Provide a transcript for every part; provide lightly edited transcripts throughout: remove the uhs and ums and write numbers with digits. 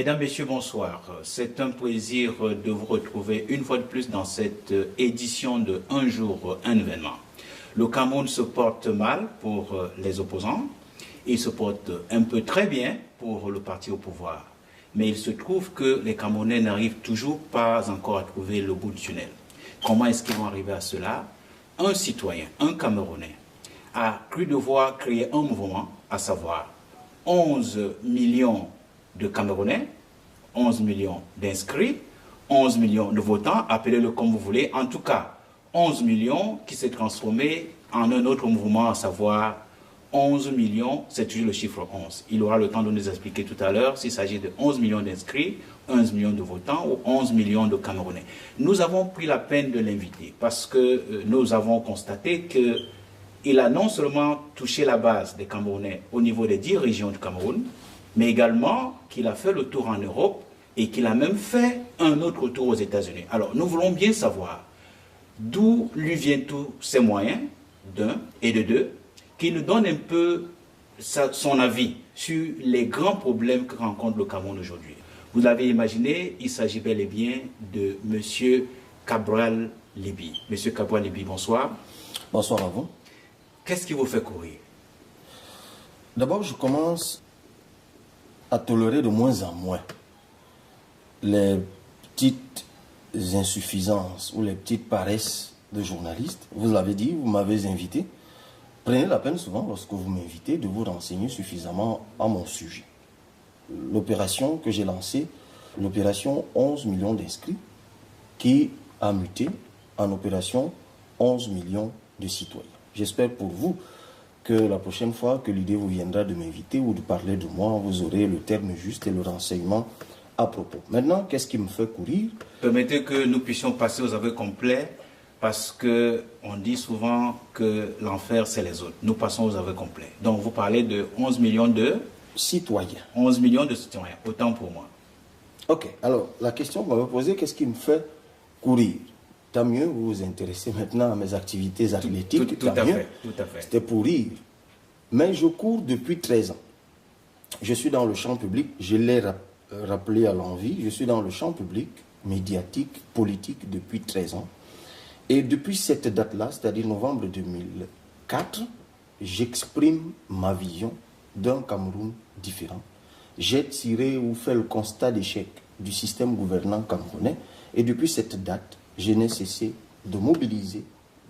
Mesdames, Messieurs, bonsoir. C'est un plaisir de vous retrouver une fois de plus dans cette édition de Un jour, un événement. Le Cameroun se porte mal pour les opposants, il se porte un peu très bien pour le parti au pouvoir. Mais il se trouve que les Camerounais n'arrivent toujours pas encore à trouver le bout du tunnel. Comment est-ce qu'ils vont arriver à cela? Un citoyen, un Camerounais, a cru devoir créer un mouvement, à savoir 11 millions de Camerounais, 11 millions d'inscrits, 11 millions de votants, appelez-le comme vous voulez, en tout cas 11 millions qui s'est transformé en un autre mouvement, à savoir 11 millions, c'est toujours le chiffre 11. Il aura le temps de nous expliquer tout à l'heure s'il s'agit de 11 millions d'inscrits, 11 millions de votants ou 11 millions de Camerounais. Nous avons pris la peine de l'inviter parce que nous avons constaté qu'il a non seulement touché la base des Camerounais au niveau des 10 régions du Cameroun, mais également qu'il a fait le tour en Europe et qu'il a même fait un autre tour aux États-Unis. Alors, nous voulons bien savoir d'où lui viennent tous ces moyens, d'un, et de deux, qui nous donne un peu son avis sur les grands problèmes que rencontre le Cameroun aujourd'hui. Vous l'avez imaginé, il s'agit bel et bien de M. Cabral Libby. M. Cabral Libby, bonsoir. Bonsoir à vous. Qu'est-ce qui vous fait courir? D'abord, je commence à tolérer de moins en moins les petites insuffisances ou les petites paresses de journalistes. Vous l'avez dit, vous m'avez invité. Prenez la peine souvent, lorsque vous m'invitez, de vous renseigner suffisamment à mon sujet. L'opération que j'ai lancée, l'opération 11 millions d'inscrits, qui a muté en opération 11 millions de citoyens. J'espère pour vous que la prochaine fois que l'idée vous viendra de m'inviter ou de parler de moi, vous aurez le terme juste et le renseignement à propos. Maintenant, qu'est-ce qui me fait courir? Permettez que nous puissions passer aux aveux complets, parce qu'on dit souvent que l'enfer, c'est les autres. Nous passons aux aveux complets. Donc, vous parlez de 11 millions de citoyens. 11 millions de citoyens, autant pour moi. Ok, alors, la question qu'on va me poser, qu'est-ce qui me fait courir? Tant mieux, vous vous intéressez maintenant à mes activités athlétiques. Tout à fait. C'était pour rire. Mais je cours depuis 13 ans. Je suis dans le champ public, je l'ai rappelé à l'envi, je suis dans le champ public, médiatique, politique depuis 13 ans. Et depuis cette date-là, c'est-à-dire novembre 2004, j'exprime ma vision d'un Cameroun différent. J'ai tiré ou fait le constat d'échec du système gouvernant camerounais. Et depuis cette date, je n'ai cessé de mobiliser,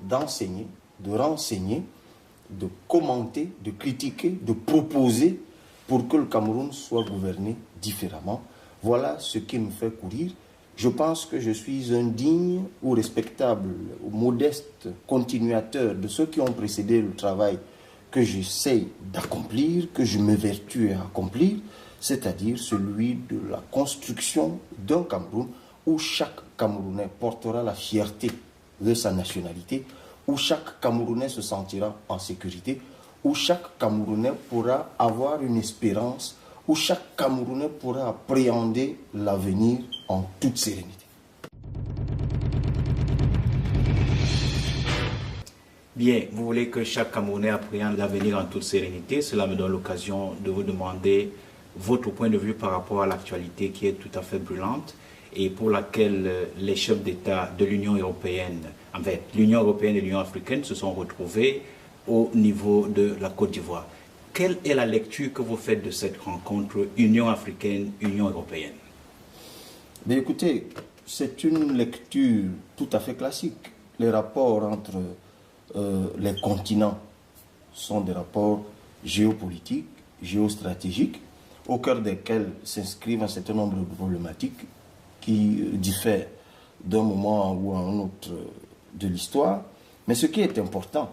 d'enseigner, de renseigner, de commenter, de critiquer, de proposer pour que le Cameroun soit gouverné différemment. Voilà ce qui me fait courir. Je pense que je suis un digne ou respectable ou modeste continuateur de ceux qui ont précédé le travail que j'essaye d'accomplir, que je m'évertue à accomplir, c'est-à-dire celui de la construction d'un Cameroun où chaque Camerounais portera la fierté de sa nationalité, où chaque Camerounais se sentira en sécurité, où chaque Camerounais pourra avoir une espérance, où chaque Camerounais pourra appréhender l'avenir en toute sérénité. Bien, vous voulez que chaque Camerounais appréhende l'avenir en toute sérénité. Cela me donne l'occasion de vous demander votre point de vue par rapport à l'actualité qui est tout à fait brûlante et pour laquelle les chefs d'État de l'Union européenne, en fait, l'Union européenne et l'Union africaine se sont retrouvés au niveau de la Côte d'Ivoire. Quelle est la lecture que vous faites de cette rencontre Union africaine-Union européenne? Mais écoutez, c'est une lecture tout à fait classique. Les rapports entre les continents sont des rapports géopolitiques, géostratégiques, au cœur desquels s'inscrivent un certain nombre de problématiques qui diffèrent d'un moment ou à un autre de l'histoire. Mais ce qui est important,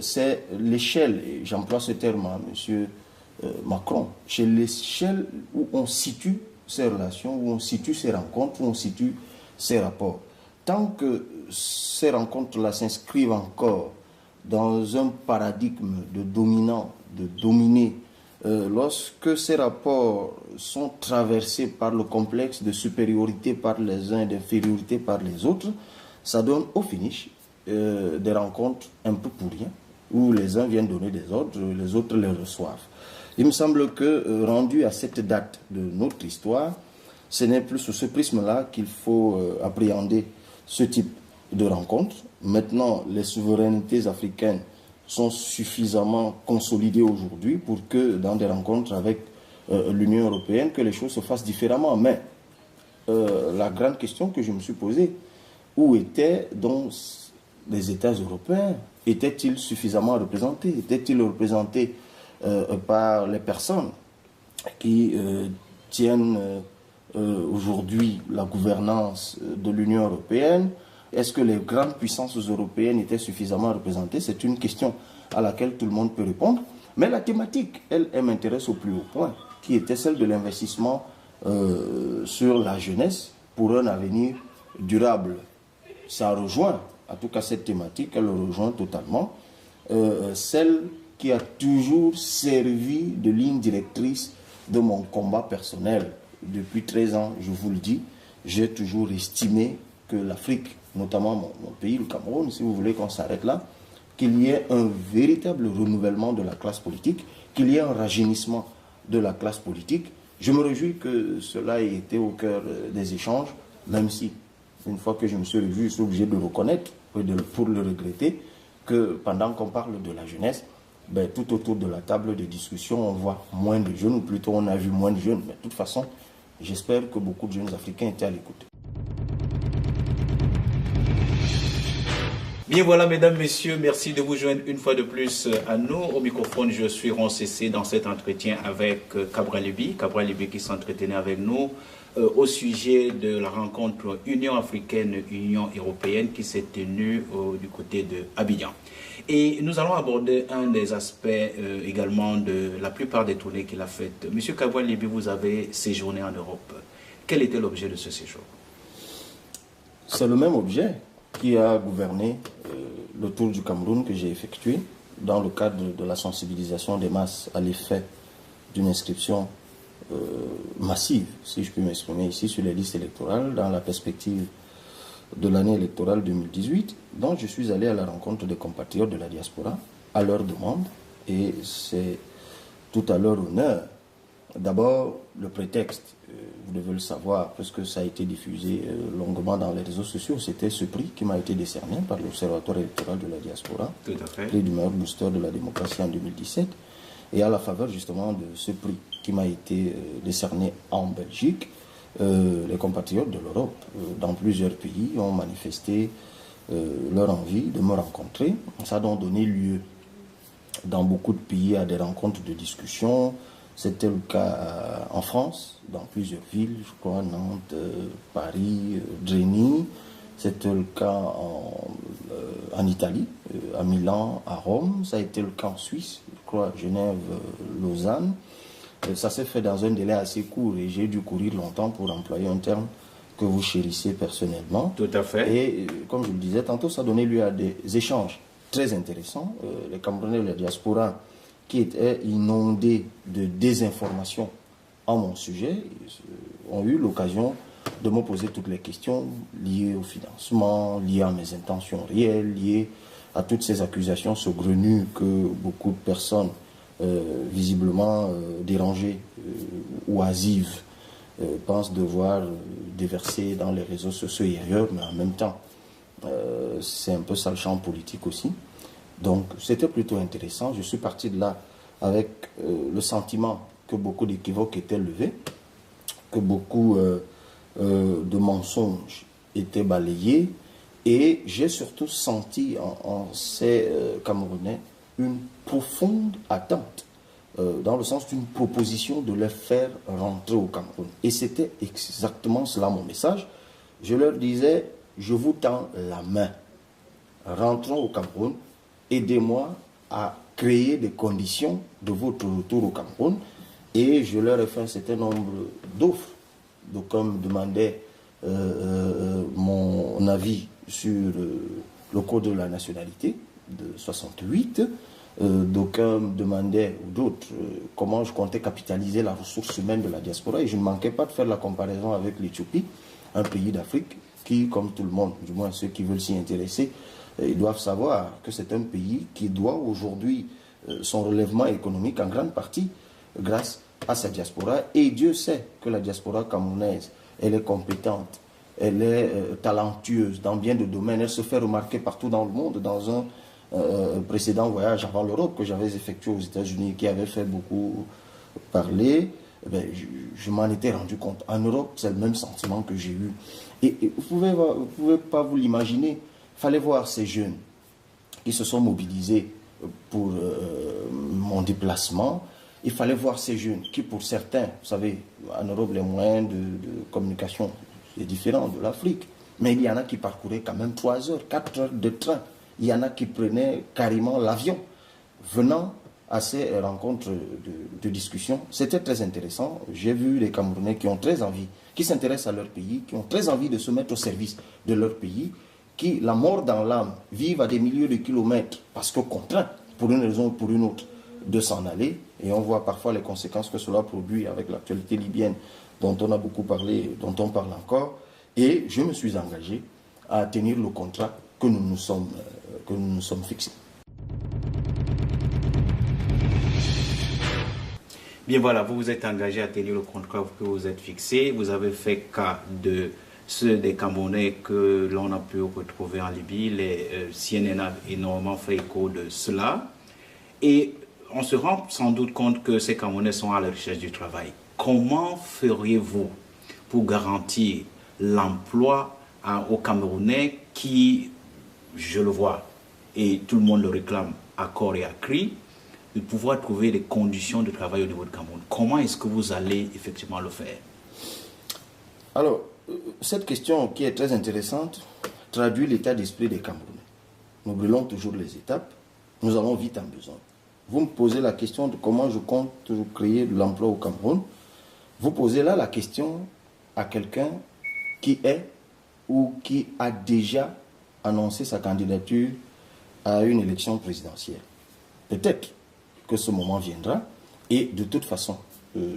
c'est l'échelle, et j'emploie ce terme à M. Macron, c'est l'échelle où on situe ces relations, où on situe ces rencontres, où on situe ces rapports. Tant que ces rencontres-là s'inscrivent encore dans un paradigme de dominant, de dominer, lorsque ces rapports sont traversés par le complexe de supériorité par les uns et d'infériorité par les autres, ça donne au finish des rencontres un peu pour rien, où les uns viennent donner des ordres, les autres les reçoivent. Il me semble que, rendu à cette date de notre histoire, ce n'est plus sous ce prisme-là qu'il faut appréhender ce type de rencontre. Maintenant, les souverainetés africaines sont suffisamment consolidées aujourd'hui pour que, dans des rencontres avec l'Union européenne, que les choses se fassent différemment. Mais la grande question que je me suis posée, où étaient donc les États européens? Étaient-ils suffisamment représentés? Étaient-ils représentés par les personnes qui tiennent aujourd'hui la gouvernance de l'Union européenne? Est-ce que les grandes puissances européennes étaient suffisamment représentées? C'est une question à laquelle tout le monde peut répondre. Mais la thématique, elle m'intéresse au plus haut point, qui était celle de l'investissement sur la jeunesse pour un avenir durable. Ça rejoint, en tout cas cette thématique, elle rejoint totalement celle qui a toujours servi de ligne directrice de mon combat personnel. Depuis 13 ans, je vous le dis, j'ai toujours estimé que l'Afrique, notamment mon pays, le Cameroun, si vous voulez qu'on s'arrête là, qu'il y ait un véritable renouvellement de la classe politique, qu'il y ait un rajeunissement de la classe politique. Je me réjouis que cela ait été au cœur des échanges, même si, une fois que je me suis réjoui, je suis obligé de reconnaître, pour le regretter, que pendant qu'on parle de la jeunesse, ben, tout autour de la table de discussion, on voit moins de jeunes, ou plutôt on a vu moins de jeunes. Mais de toute façon, j'espère que beaucoup de jeunes Africains étaient à l'écoute. Bien voilà, mesdames, messieurs, merci de vous joindre une fois de plus à nous. Au microphone, je suis Roncessé dans cet entretien avec Cabral Liby qui s'entretenait avec nous au sujet de la rencontre Union africaine-Union européenne qui s'est tenue du côté de Abidjan. Et nous allons aborder un des aspects également de la plupart des tournées qu'il a faites. Monsieur Cabral Liby, vous avez séjourné en Europe. Quel était l'objet de ce séjour? C'est le même objet qui a gouverné le tour du Cameroun que j'ai effectué dans le cadre de la sensibilisation des masses à l'effet d'une inscription massive, si je puis m'exprimer ici, sur les listes électorales dans la perspective de l'année électorale 2018. Donc je suis allé à la rencontre des compatriotes de la diaspora à leur demande et c'est tout à leur honneur. D'abord, le prétexte, vous devez le savoir, parce que ça a été diffusé longuement dans les réseaux sociaux, c'était ce prix qui m'a été décerné par l'Observatoire électoral de la diaspora, prix du meilleur booster de la démocratie en 2017, et à la faveur justement de ce prix qui m'a été décerné en Belgique, les compatriotes de l'Europe, dans plusieurs pays, ont manifesté leur envie de me rencontrer. Ça a donc donné lieu dans beaucoup de pays à des rencontres de discussion. C'était le cas en France, dans plusieurs villes, je crois, Nantes, Paris, Drenny. C'était le cas en Italie, à Milan, à Rome. Ça a été le cas en Suisse, je crois, Genève, Lausanne. Ça s'est fait dans un délai assez court et j'ai dû courir longtemps pour employer un terme que vous chérissez personnellement. Tout à fait. Et comme je le disais tantôt, ça a donné lieu à des échanges très intéressants. Les Camerounais de la diaspora qui étaient inondés de désinformation en mon sujet ont eu l'occasion de me poser toutes les questions liées au financement, liées à mes intentions réelles, liées à toutes ces accusations saugrenues que beaucoup de personnes visiblement dérangées, oisives, pensent devoir déverser dans les réseaux sociaux et ailleurs, mais en même temps, c'est un peu ça le champ politique aussi. Donc c'était plutôt intéressant. Je suis parti de là avec le sentiment que beaucoup d'équivoques étaient levés, que beaucoup de mensonges étaient balayés, et j'ai surtout senti en ces Camerounais une profonde attente, dans le sens d'une proposition de les faire rentrer au Cameroun. Et c'était exactement cela mon message. Je leur disais, je vous tends la main, rentrons au Cameroun, aidez-moi à créer des conditions de votre retour au Cameroun. Et je leur ai fait un certain nombre d'offres. Donc, comme me demandait mon avis sur le code de la nationalité de 68, d'aucuns me demandaient, ou d'autres, comment je comptais capitaliser la ressource humaine de la diaspora. Et je ne manquais pas de faire la comparaison avec l'Éthiopie, un pays d'Afrique qui, comme tout le monde, du moins ceux qui veulent s'y intéresser, ils doivent savoir que c'est un pays qui doit aujourd'hui son relèvement économique en grande partie grâce à sa diaspora. Et Dieu sait que la diaspora camerounaise, elle est compétente, elle est talentueuse dans bien de domaines. Elle se fait remarquer partout dans le monde. Dans un précédent voyage avant l'Europe que j'avais effectué aux États-Unis, qui avait fait beaucoup parler, je m'en étais rendu compte. En Europe, c'est le même sentiment que j'ai eu. Et vous ne pouvez pas vous l'imaginer. Il fallait voir ces jeunes qui se sont mobilisés pour mon déplacement. Il fallait voir ces jeunes qui, pour certains, vous savez, en Europe, les moyens de communication, c'est différent de l'Afrique. Mais il y en a qui parcouraient quand même 3 heures, 4 heures de train. Il y en a qui prenaient carrément l'avion. Venant à ces rencontres de discussion, c'était très intéressant. J'ai vu les Camerounais qui ont très envie, qui s'intéressent à leur pays, qui ont très envie de se mettre au service de leur pays, qui, la mort dans l'âme, vivent à des milliers de kilomètres parce que contraints, pour une raison ou pour une autre, de s'en aller. Et on voit parfois les conséquences que cela produit avec l'actualité libyenne dont on a beaucoup parlé, dont on parle encore. Et je me suis engagé à tenir le contrat que nous nous sommes fixés. Bien voilà, vous vous êtes engagé à tenir le contrat que vous êtes fixé. Vous avez fait cas de ceux des Camerounais que l'on a pu retrouver en Libye. Les CNN a énormément fait écho de cela. Et on se rend sans doute compte que ces Camerounais sont à la recherche du travail. Comment feriez-vous pour garantir l'emploi aux Camerounais qui, je le vois, et tout le monde le réclame à corps et à cri, de pouvoir trouver des conditions de travail au niveau du Cameroun? Comment est-ce que vous allez effectivement le faire? Alors, cette question qui est très intéressante traduit l'état d'esprit des Camerounais. Nous brûlons toujours les étapes, nous avons vite en besoin. Vous me posez la question de comment je compte créer de l'emploi au Cameroun. Vous posez là la question à quelqu'un qui est ou qui a déjà annoncé sa candidature à une élection présidentielle. Peut-être que ce moment viendra et de toute façon,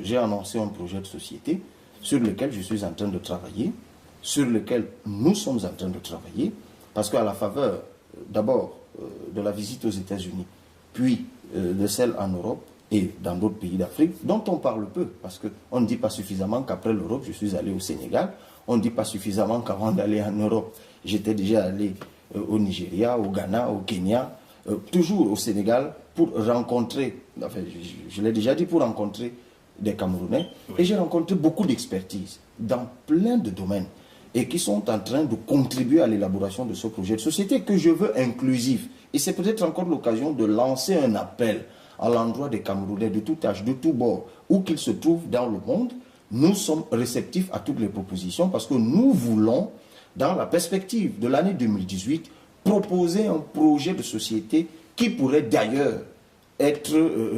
j'ai annoncé un projet de société sur lequel je suis en train de travailler, sur lequel nous sommes en train de travailler, parce qu'à la faveur d'abord de la visite aux États-Unis, puis de celle en Europe et dans d'autres pays d'Afrique, dont on parle peu, parce qu'on ne dit pas suffisamment qu'après l'Europe, je suis allé au Sénégal, on ne dit pas suffisamment qu'avant d'aller en Europe, j'étais déjà allé au Nigeria, au Ghana, au Kenya, toujours au Sénégal, pour rencontrer, enfin, je l'ai déjà dit, pour rencontrer des Camerounais, et j'ai rencontré beaucoup d'expertise dans plein de domaines, et qui sont en train de contribuer à l'élaboration de ce projet de société que je veux inclusif. Et c'est peut-être encore l'occasion de lancer un appel à l'endroit des Camerounais de tout âge, de tout bord, où qu'ils se trouvent dans le monde. Nous sommes réceptifs à toutes les propositions parce que nous voulons, dans la perspective de l'année 2018, proposer un projet de société qui pourrait d'ailleurs être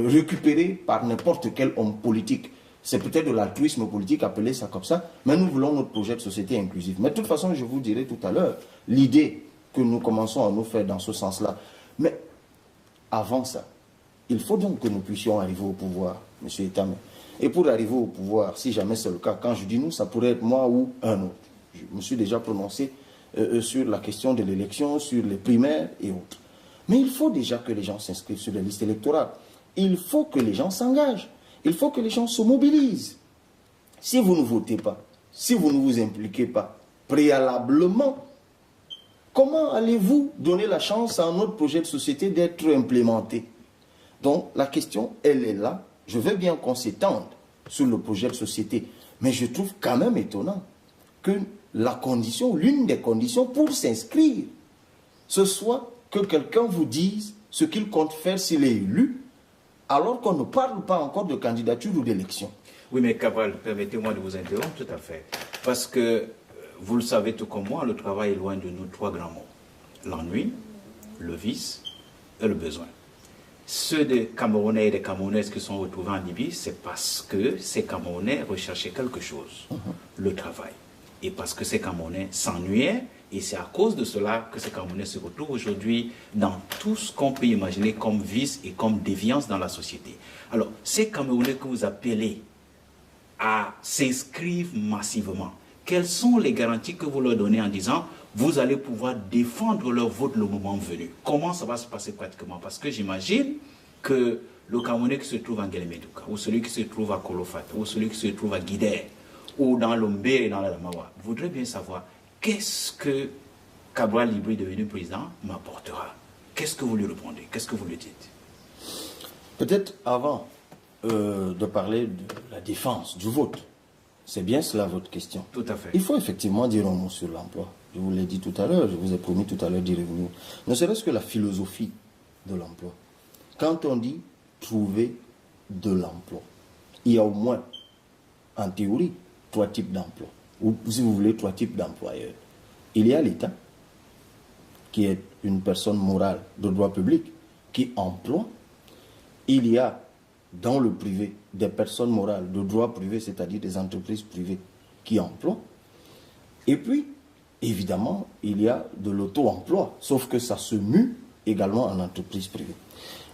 récupéré par n'importe quel homme politique. C'est peut-être de l'altruisme politique, appeler ça comme ça, mais nous voulons notre projet de société inclusive. Mais de toute façon, je vous dirai tout à l'heure, l'idée que nous commençons à nous faire dans ce sens-là. Mais avant ça, il faut donc que nous puissions arriver au pouvoir, M. Etamé. Et pour arriver au pouvoir, si jamais c'est le cas, quand je dis nous, ça pourrait être moi ou un autre. Je me suis déjà prononcé sur la question de l'élection, sur les primaires et autres. Mais il faut déjà que les gens s'inscrivent sur les listes électorales. Il faut que les gens s'engagent. Il faut que les gens se mobilisent. Si vous ne votez pas, si vous ne vous impliquez pas préalablement, comment allez-vous donner la chance à un autre projet de société d'être implémenté? Donc la question, elle est là. Je veux bien qu'on s'étende sur le projet de société, mais je trouve quand même étonnant que la condition, l'une des conditions pour s'inscrire, ce soit que quelqu'un vous dise ce qu'il compte faire s'il est élu, alors qu'on ne parle pas encore de candidature ou d'élection. Oui, mais Cabral, permettez-moi de vous interrompre tout à fait. Parce que, vous le savez tout comme moi, le travail est loin de nous 3 grands mots. L'ennui, le vice et le besoin. Ceux des Camerounais et des Camerounaises qui sont retrouvés en Libye, c'est parce que ces Camerounais recherchaient quelque chose, le travail. Et parce que ces Camerounais s'ennuyaient, et c'est à cause de cela que ces Camerounais se retrouvent aujourd'hui dans tout ce qu'on peut imaginer comme vice et comme déviance dans la société. Alors, ces Camerounais que vous appelez à s'inscrire massivement, quelles sont les garanties que vous leur donnez en disant vous allez pouvoir défendre leur vote le moment venu? Comment ça va se passer pratiquement? Parce que j'imagine que le Camerounais qui se trouve en Guélémédouka, ou celui qui se trouve à Kolofata, ou celui qui se trouve à Guidère, ou dans l'Ombe et dans la Lamawa, voudrait bien savoir qu'est-ce que Cabral Libri, devenu président, m'apportera. Qu'est-ce que vous lui répondez? Qu'est-ce que vous lui dites? Peut-être avant de parler de la défense du vote, c'est bien cela votre question. Tout à fait. Il faut effectivement dire un mot sur l'emploi. Je vous l'ai dit tout à l'heure, je vous ai promis tout à l'heure d'y revenir. Ne serait-ce que la philosophie de l'emploi. Quand on dit trouver de l'emploi, il y a au moins, en théorie, 3 types d'emplois. Ou si vous voulez, 3 types d'employeurs. Il y a l'État, qui est une personne morale de droit public, qui emploie. Il y a dans le privé des personnes morales de droit privé, c'est-à-dire des entreprises privées qui emploient. Et puis, évidemment, il y a de l'auto-emploi, sauf que ça se mue également en entreprise privée.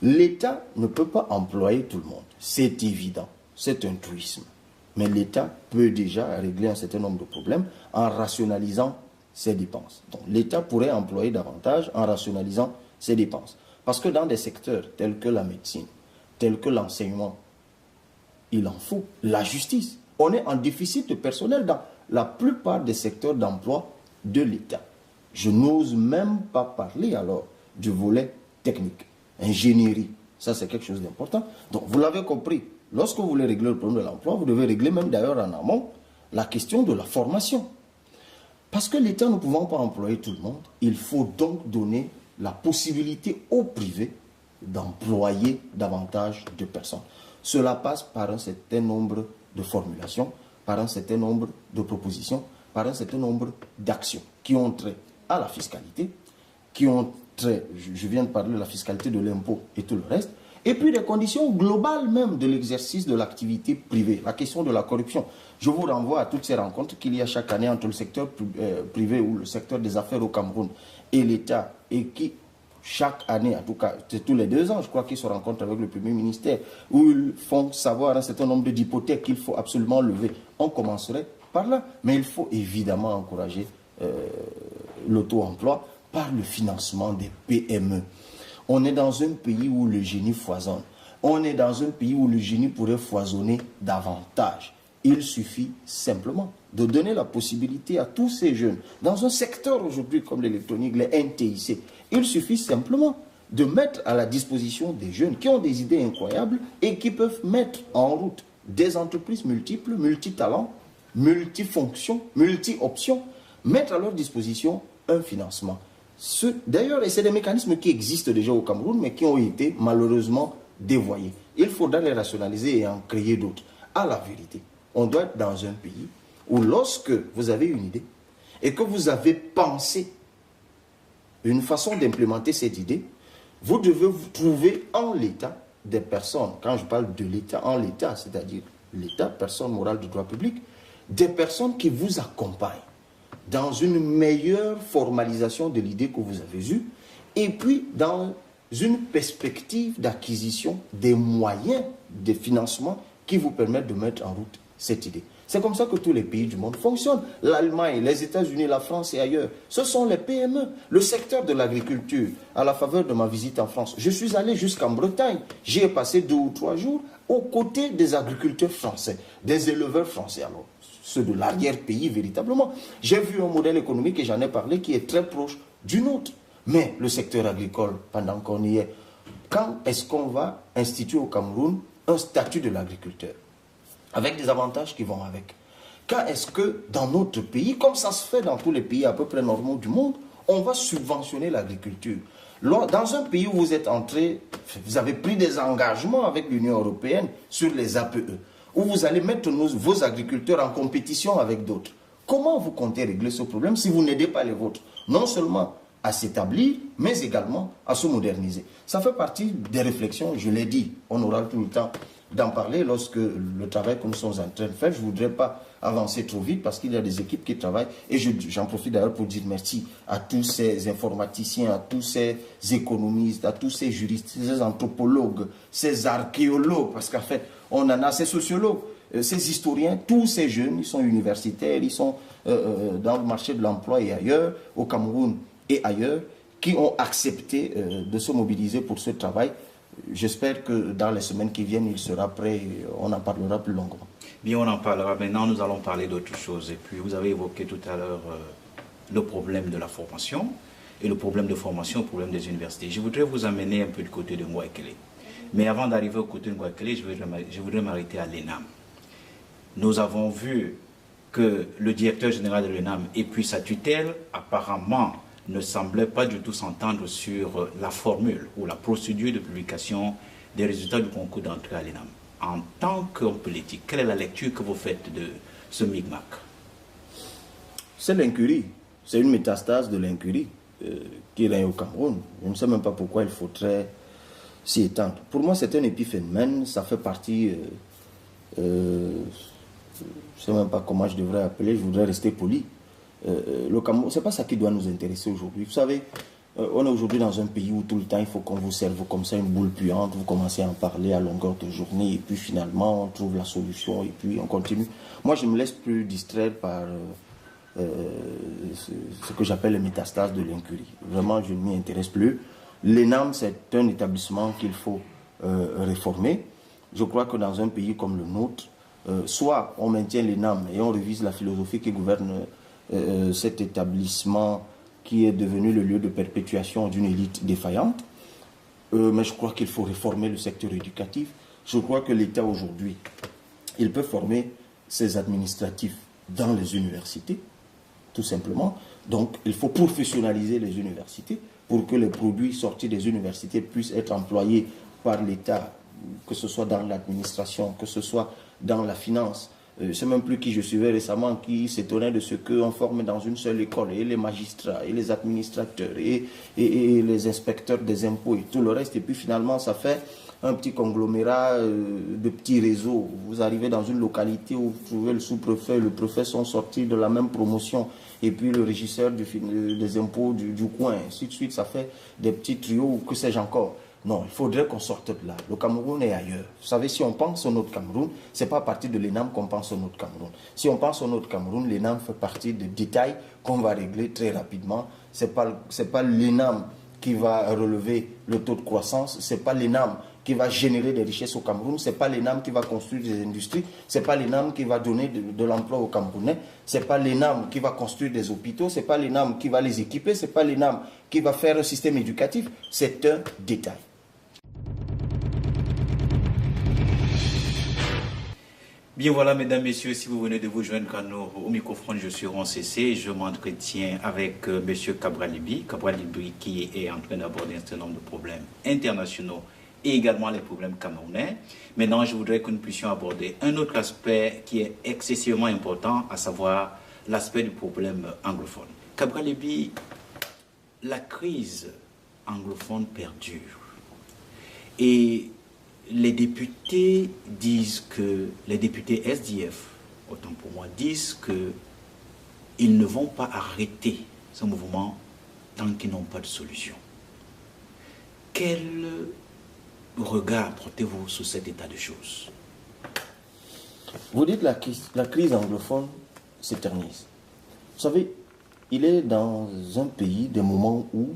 L'État ne peut pas employer tout le monde, c'est évident, c'est un truisme. Mais l'État peut déjà régler un certain nombre de problèmes en rationalisant ses dépenses. Donc l'État pourrait employer davantage en rationalisant ses dépenses. Parce que dans des secteurs tels que la médecine, tels que l'enseignement, il en faut. La justice. On est en déficit de personnel dans la plupart des secteurs d'emploi de l'État. Je n'ose même pas parler alors du volet technique, ingénierie. Ça, c'est quelque chose d'important. Donc, vous l'avez compris, lorsque vous voulez régler le problème de l'emploi, vous devez régler même d'ailleurs en amont la question de la formation. Parce que l'État ne pouvant pas employer tout le monde, il faut donc donner la possibilité au privé d'employer davantage de personnes. Cela passe par un certain nombre de formulations, par un certain nombre de propositions, par un certain nombre d'actions qui ont trait à la fiscalité, qui ont trait, je viens de parler de la fiscalité de l'impôt et tout le reste, et puis les conditions globales même de l'exercice de l'activité privée, la question de la corruption. Je vous renvoie à toutes ces rencontres qu'il y a chaque année entre le secteur privé ou le secteur des affaires au Cameroun et l'État, et qui, chaque année, en tout cas, c'est tous les 2 ans, je crois qu'ils se rencontrent avec le Premier ministère, où ils font savoir un certain nombre d'hypothèques qu'il faut absolument lever. On commencerait par là. Mais il faut évidemment encourager l'auto-emploi par le financement des PME. On est dans un pays où le génie foisonne. On est dans un pays où le génie pourrait foisonner davantage. Il suffit simplement de donner la possibilité à tous ces jeunes, dans un secteur aujourd'hui comme l'électronique, les NTIC, il suffit simplement de mettre à la disposition des jeunes qui ont des idées incroyables et qui peuvent mettre en route des entreprises multiples, multitalents, multifonctions, multi-options, mettre à leur disposition un financement. D'ailleurs, c'est des mécanismes qui existent déjà au Cameroun, mais qui ont été malheureusement dévoyés. Il faudra les rationaliser et en créer d'autres. À la vérité, on doit être dans un pays où lorsque vous avez une idée et que vous avez pensé une façon d'implémenter cette idée, vous devez vous trouver en l'État des personnes, quand je parle de l'État, en l'État, c'est-à-dire l'État, personne morale de droit public, des personnes qui vous accompagnent dans une meilleure formalisation de l'idée que vous avez eue, et puis dans une perspective d'acquisition des moyens de financement qui vous permettent de mettre en route cette idée. C'est comme ça que tous les pays du monde fonctionnent. L'Allemagne, les États-Unis, la France et ailleurs. Ce sont les PME. Le secteur de l'agriculture, à la faveur de ma visite en France, je suis allé jusqu'en Bretagne. J'y ai passé 2 ou 3 jours aux côtés des agriculteurs français, des éleveurs français, alors ceux de l'arrière-pays véritablement. J'ai vu un modèle économique, et j'en ai parlé, qui est très proche du nôtre. Mais le secteur agricole, pendant qu'on y est, quand est-ce qu'on va instituer au Cameroun un statut de l'agriculteur, avec des avantages qui vont avec? Quand est-ce que dans notre pays, comme ça se fait dans tous les pays à peu près normaux du monde, on va subventionner l'agriculture? Dans un pays où vous êtes entré, vous avez pris des engagements avec l'Union européenne sur les APE, où vous allez mettre vos agriculteurs en compétition avec d'autres. Comment vous comptez régler ce problème si vous n'aidez pas les vôtres? Non seulement à s'établir, mais également à se moderniser. Ça fait partie des réflexions, je l'ai dit, on aura tout le temps d'en parler lorsque le travail que nous sommes en train de faire. Je ne voudrais pas avancer trop vite parce qu'il y a des équipes qui travaillent, et j'en profite d'ailleurs pour dire merci à tous ces informaticiens, à tous ces économistes, à tous ces juristes, ces anthropologues, ces archéologues, parce qu'en fait on en a, ces sociologues, ces historiens, tous ces jeunes, ils sont universitaires, ils sont dans le marché de l'emploi et ailleurs, au Cameroun et ailleurs, qui ont accepté de se mobiliser pour ce travail. J'espère que dans les semaines qui viennent, il sera prêt et on en parlera plus longuement. Bien, on en parlera. Maintenant, nous allons parler d'autre chose. Et puis, vous avez évoqué tout à l'heure le problème de la formation et le problème de formation, le problème des universités. Je voudrais vous amener un peu du côté de Ngouaikele. Mais avant d'arriver au côté de Ngouaikele, je voudrais m'arrêter à l'ENAM. Nous avons vu que le directeur général de l'ENAM et puis sa tutelle, apparemment, ne semblaient pas du tout s'entendre sur la formule ou la procédure de publication des résultats du concours d'entrée à l'ENAM. En tant qu'homme politique, quelle est la lecture que vous faites de ce micmac? C'est l'incurie, c'est une métastase de l'incurie qui règne au Cameroun. Je ne sais même pas pourquoi il faudrait s'y étendre. Pour moi, c'est un épiphénomène, ça fait partie, je ne sais même pas comment je devrais appeler, je voudrais rester poli. Le Cameroun, ce n'est pas ça qui doit nous intéresser aujourd'hui. Vous savez, on est aujourd'hui dans un pays où tout le temps il faut qu'on vous serve comme ça une boule puante, vous commencez à en parler à longueur de journée et puis finalement on trouve la solution et puis on continue. Moi je me laisse plus distraire par ce que j'appelle les métastases de l'incurie. Vraiment je ne m'y intéresse plus. L'ENAM c'est un établissement qu'il faut réformer. Je crois que dans un pays comme le nôtre, soit on maintient l'ENAM et on révise la philosophie qui gouverne cet établissement qui est devenu le lieu de perpétuation d'une élite défaillante. Mais je crois qu'il faut réformer le secteur éducatif. Je crois que l'État aujourd'hui, il peut former ses administratifs dans les universités, tout simplement. Donc, il faut professionnaliser les universités pour que les produits sortis des universités puissent être employés par l'État, que ce soit dans l'administration, que ce soit dans la finance. Je ne sais même plus qui je suivais récemment qui s'étonnait de ce qu'on forme dans une seule école, et les magistrats, et les administrateurs, et les inspecteurs des impôts, et tout le reste. Et puis finalement, ça fait un petit conglomérat de petits réseaux. Vous arrivez dans une localité où vous trouvez le sous-préfet, le préfet sont sortis de la même promotion, et puis le régisseur des impôts du coin, ainsi de suite. Ça fait des petits trios, que sais-je encore. Non, il faudrait qu'on sorte de là. Le Cameroun est ailleurs. Vous savez, si on pense au notre Cameroun, ce n'est pas à partir de l'ENAM qu'on pense au notre Cameroun. Si on pense au notre Cameroun, l'ENAM fait partie des détails qu'on va régler très rapidement. Ce n'est pas l'ENAM qui va relever le taux de croissance. Ce n'est pas l'ENAM qui va générer des richesses au Cameroun. Ce n'est pas l'ENAM qui va construire des industries. Ce n'est pas l'ENAM qui va donner de l'emploi aux Camerounais. Ce n'est pas l'ENAM qui va construire des hôpitaux. Ce n'est pas l'ENAM qui va les équiper. Ce n'est pas l'ENAM qui va faire un système éducatif. C'est un détail. Bien voilà, mesdames, messieurs, si vous venez de vous joindre au microphone, je suis Ron CC. Je m'entretiens avec monsieur Cabral Libby qui est en train d'aborder un certain nombre de problèmes internationaux et également les problèmes camerounais. Maintenant, je voudrais que nous puissions aborder un autre aspect qui est excessivement important, à savoir l'aspect du problème anglophone. Cabral Libby, la crise anglophone perdure. Et les députés disent que, les députés SDF, autant pour moi, disent qu'ils ne vont pas arrêter ce mouvement tant qu'ils n'ont pas de solution. Quel regard portez-vous sur cet état de choses? Vous dites la crise anglophone s'éternise. Vous savez, il est dans un pays des moments où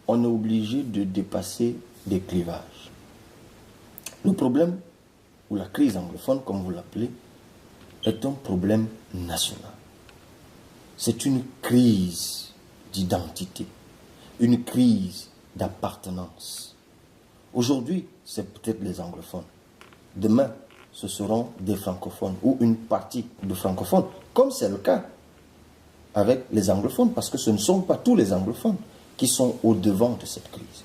on est obligé de dépasser des clivages. Le problème, ou la crise anglophone, comme vous l'appelez, est un problème national. C'est une crise d'identité, une crise d'appartenance. Aujourd'hui, c'est peut-être les anglophones. Demain, ce seront des francophones ou une partie de francophones, comme c'est le cas avec les anglophones, parce que ce ne sont pas tous les anglophones qui sont au devant de cette crise.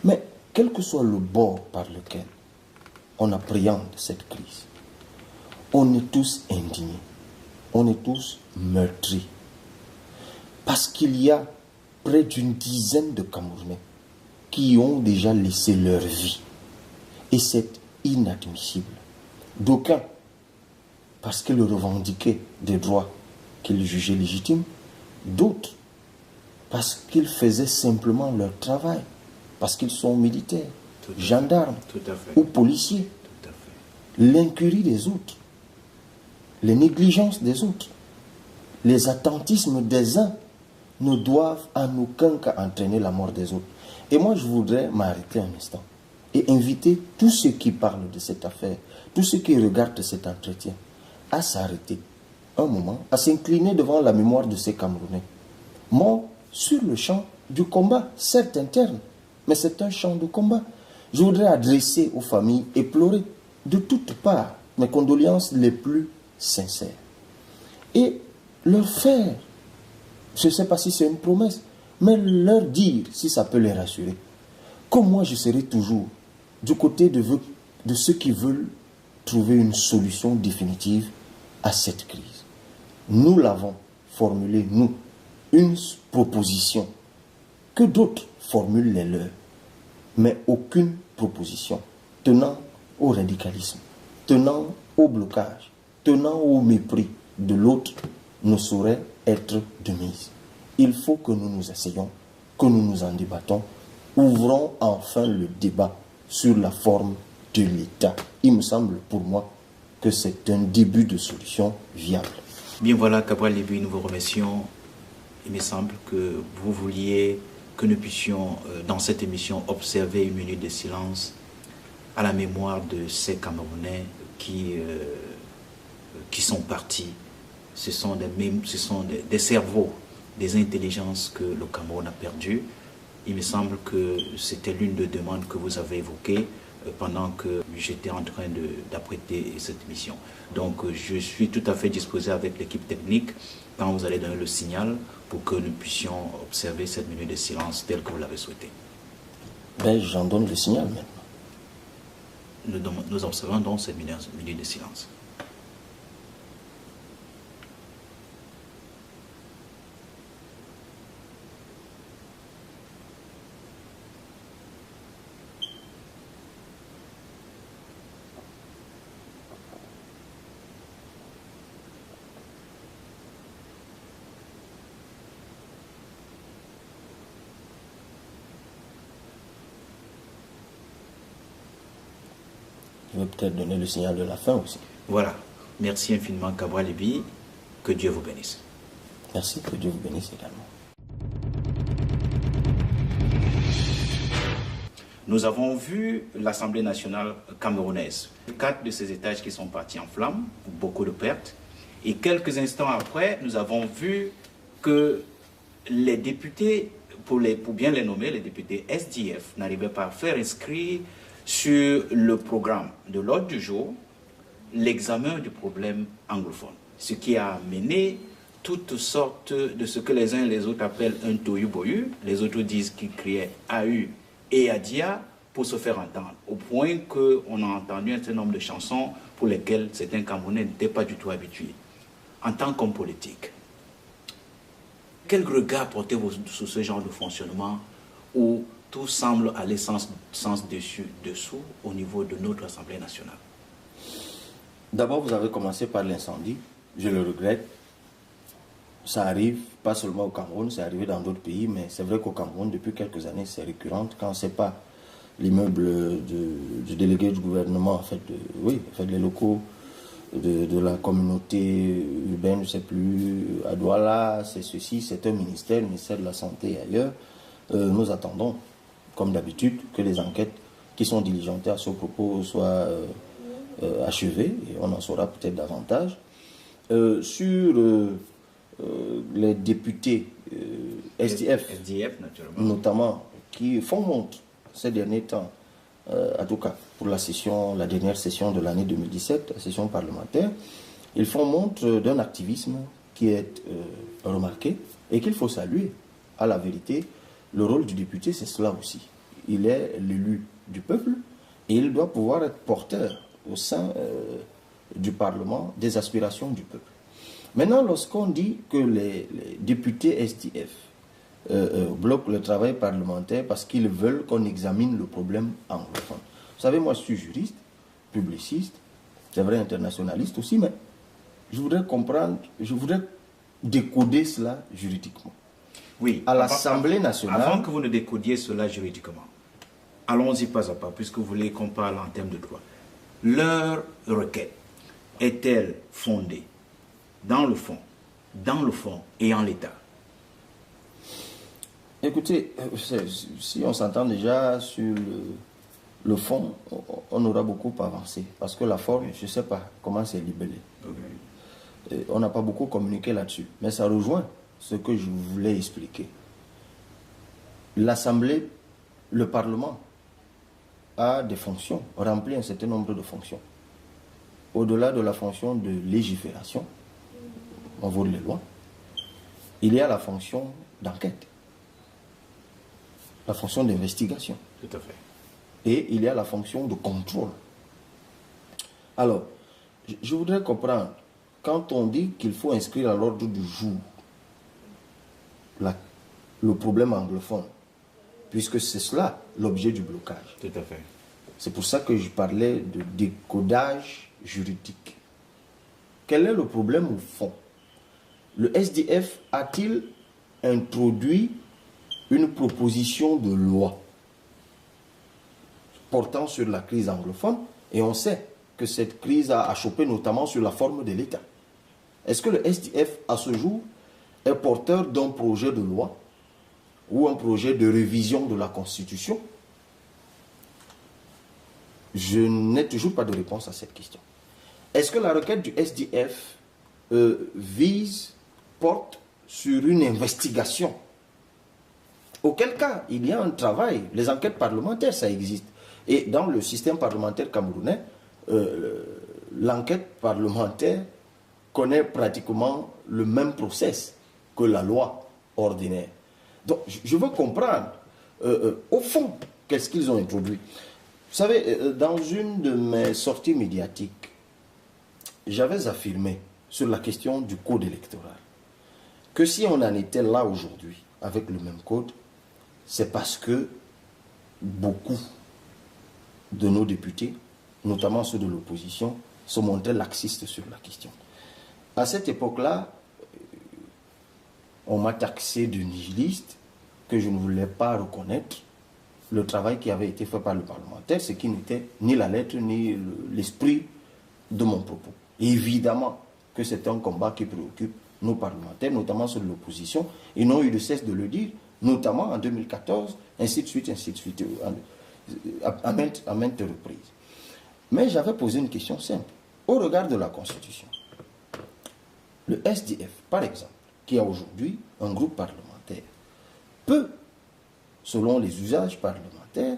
Mais quel que soit le bord par lequel on appréhende cette crise, on est tous indignés, on est tous meurtris, parce qu'il y a près d'une dizaine de Camerounais qui ont déjà laissé leur vie. Et c'est inadmissible. D'aucuns, parce qu'ils revendiquaient des droits qu'ils jugeaient légitimes, d'autres, parce qu'ils faisaient simplement leur travail, parce qu'ils sont militaires, gendarmes ou policiers. L'incurie des autres, les négligences des autres, les attentismes des uns ne doivent en aucun cas entraîner la mort des autres. Et moi, je voudrais m'arrêter un instant et inviter tous ceux qui parlent de cette affaire, tous ceux qui regardent cet entretien, à s'arrêter un moment, à s'incliner devant la mémoire de ces Camerounais, morts sur le champ du combat, certes interne, mais c'est un champ de combat. Je voudrais adresser aux familles éplorées de toutes parts mes condoléances les plus sincères et leur faire, je ne sais pas si c'est une promesse, mais leur dire, si ça peut les rassurer, que moi je serai toujours du côté de ceux qui veulent trouver une solution définitive à cette crise. Nous l'avons formulée, nous, une proposition, que d'autres formulent les leurs, mais aucune proposition tenant au radicalisme, tenant au blocage, tenant au mépris de l'autre ne saurait être de mise. Il faut que nous nous asseyions, que nous nous en débattons, ouvrons enfin le débat sur la forme de l'État. Il me semble pour moi que c'est un début de solution viable. Bien voilà, Cabral Libye, nous vous remercions. Il me semble que vous vouliez que nous puissions, dans cette émission, observer une minute de silence à la mémoire de ces Camerounais qui sont partis. Ce sont des cerveaux, des intelligences que le Cameroun a perdues. Il me semble que c'était l'une des demandes que vous avez évoquées pendant que j'étais en train d'apprêter cette émission. Donc je suis tout à fait disposé avec l'équipe technique quand vous allez donner le signal pour que nous puissions observer cette minute de silence telle que vous l'avez souhaité. Ben, j'en donne le signal maintenant. Nous observons donc cette minute de silence. Je vais peut-être donner le signal de la fin aussi. Voilà. Merci infiniment, Cabral Libye. Que Dieu vous bénisse. Merci, que Dieu vous bénisse également. Nous avons vu l'Assemblée nationale camerounaise. 4 de ces étages qui sont partis en flammes, beaucoup de pertes. Et quelques instants après, nous avons vu que les députés, pour bien les nommer, les députés SDF, n'arrivaient pas à faire inscrire sur le programme de l'ordre du jour l'examen du problème anglophone. Ce qui a amené toutes sortes de ce que les uns et les autres appellent un tohu-bohu. Les autres disent qu'ils criaient AU et Adia pour se faire entendre. Au point qu'on a entendu un certain nombre de chansons pour lesquelles certains Camerounais n'étaient pas du tout habitués. En tant qu'homme politique, quel regard portez-vous sur ce genre de fonctionnement où tout semble aller sens dessus-dessous au niveau de notre Assemblée nationale? D'abord, vous avez commencé par l'incendie. Je le regrette. Ça arrive pas seulement au Cameroun, c'est arrivé dans d'autres pays, mais c'est vrai qu'au Cameroun, depuis quelques années, c'est récurrent. Quand c'est pas l'immeuble du délégué du gouvernement, en fait, les locaux de la communauté urbaine, je ne sais plus, à Douala, c'est ceci, c'est un ministère, le ministère de la Santé et ailleurs. Nous attendons, comme d'habitude, que les enquêtes qui sont diligentées à ce propos soient achevées, et on en saura peut-être davantage. Sur les députés SDF, notamment, qui font montre ces derniers temps, en tout cas pour la dernière session de l'année 2017, la session parlementaire, ils font montre d'un activisme qui est remarqué et qu'il faut saluer. À la vérité, le rôle du député, c'est cela aussi. Il est l'élu du peuple et il doit pouvoir être porteur au sein du Parlement des aspirations du peuple. Maintenant, lorsqu'on dit que les députés SDF bloquent le travail parlementaire parce qu'ils veulent qu'on examine le problème anglophone. Vous savez, moi je suis juriste, publiciste, c'est vrai internationaliste aussi, mais je voudrais comprendre, je voudrais décoder cela juridiquement. Oui. À l'Assemblée nationale... Avant que vous ne décodiez cela juridiquement, allons-y pas à pas, puisque vous voulez qu'on parle en termes de droit. Leur requête est-elle fondée dans le fond et en l'état? Écoutez, si on s'entend déjà sur le fond, on aura beaucoup avancé. Parce que la forme, je ne sais pas comment c'est libellé. On n'a pas beaucoup communiqué là-dessus. Mais ça rejoint ce que je voulais expliquer. L'Assemblée, le Parlement, a des fonctions, remplit un certain nombre de fonctions. Au-delà de la fonction de légifération, on vote les lois, il y a la fonction d'enquête, la fonction d'investigation. Tout à fait. Et il y a la fonction de contrôle. Alors, je voudrais comprendre, quand on dit qu'il faut inscrire à l'ordre du jour le problème anglophone, puisque c'est cela l'objet du blocage. Tout à fait. C'est pour ça que je parlais de décodage juridique. Quel est le problème au fond? Le SDF a-t-il introduit une proposition de loi portant sur la crise anglophone? Et on sait que cette crise a achoppé notamment sur la forme de l'État. Est-ce que le SDF, à ce jour, est porteur d'un projet de loi ou un projet de révision de la Constitution? Je n'ai toujours pas de réponse à cette question. Est-ce que la requête du SDF porte sur une investigation? Auquel cas, il y a un travail. Les enquêtes parlementaires, ça existe. Et dans le système parlementaire camerounais, l'enquête parlementaire connaît pratiquement le même process que la loi ordinaire. Donc, je veux comprendre, au fond, qu'est-ce qu'ils ont introduit. Vous savez, dans une de mes sorties médiatiques, j'avais affirmé sur la question du code électoral que si on en était là aujourd'hui avec le même code, c'est parce que beaucoup de nos députés, notamment ceux de l'opposition, se montraient laxistes sur la question. À cette époque-là, on m'a taxé de nihiliste, que je ne voulais pas reconnaître le travail qui avait été fait par le parlementaire, ce qui n'était ni la lettre ni l'esprit de mon propos. Et évidemment que c'est un combat qui préoccupe nos parlementaires, notamment ceux de l'opposition. Ils n'ont eu de cesse de le dire, notamment en 2014, ainsi de suite, à maintes reprises. Mais j'avais posé une question simple. Au regard de la Constitution, le SDF, par exemple, qui a aujourd'hui un groupe parlementaire, peut, selon les usages parlementaires,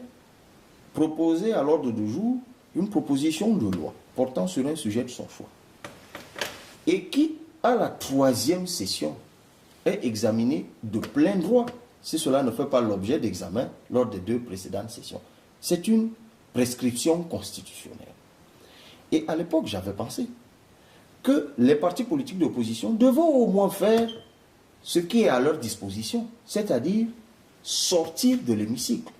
proposer à l'ordre du jour une proposition de loi portant sur un sujet de son choix. Et qui, à la 3e session, est examiné de plein droit, si cela ne fait pas l'objet d'examen lors des 2 précédentes sessions. C'est une prescription constitutionnelle. Et à l'époque, j'avais pensé que les partis politiques d'opposition devaient au moins faire ce qui est à leur disposition, c'est-à-dire sortir de l'hémicycle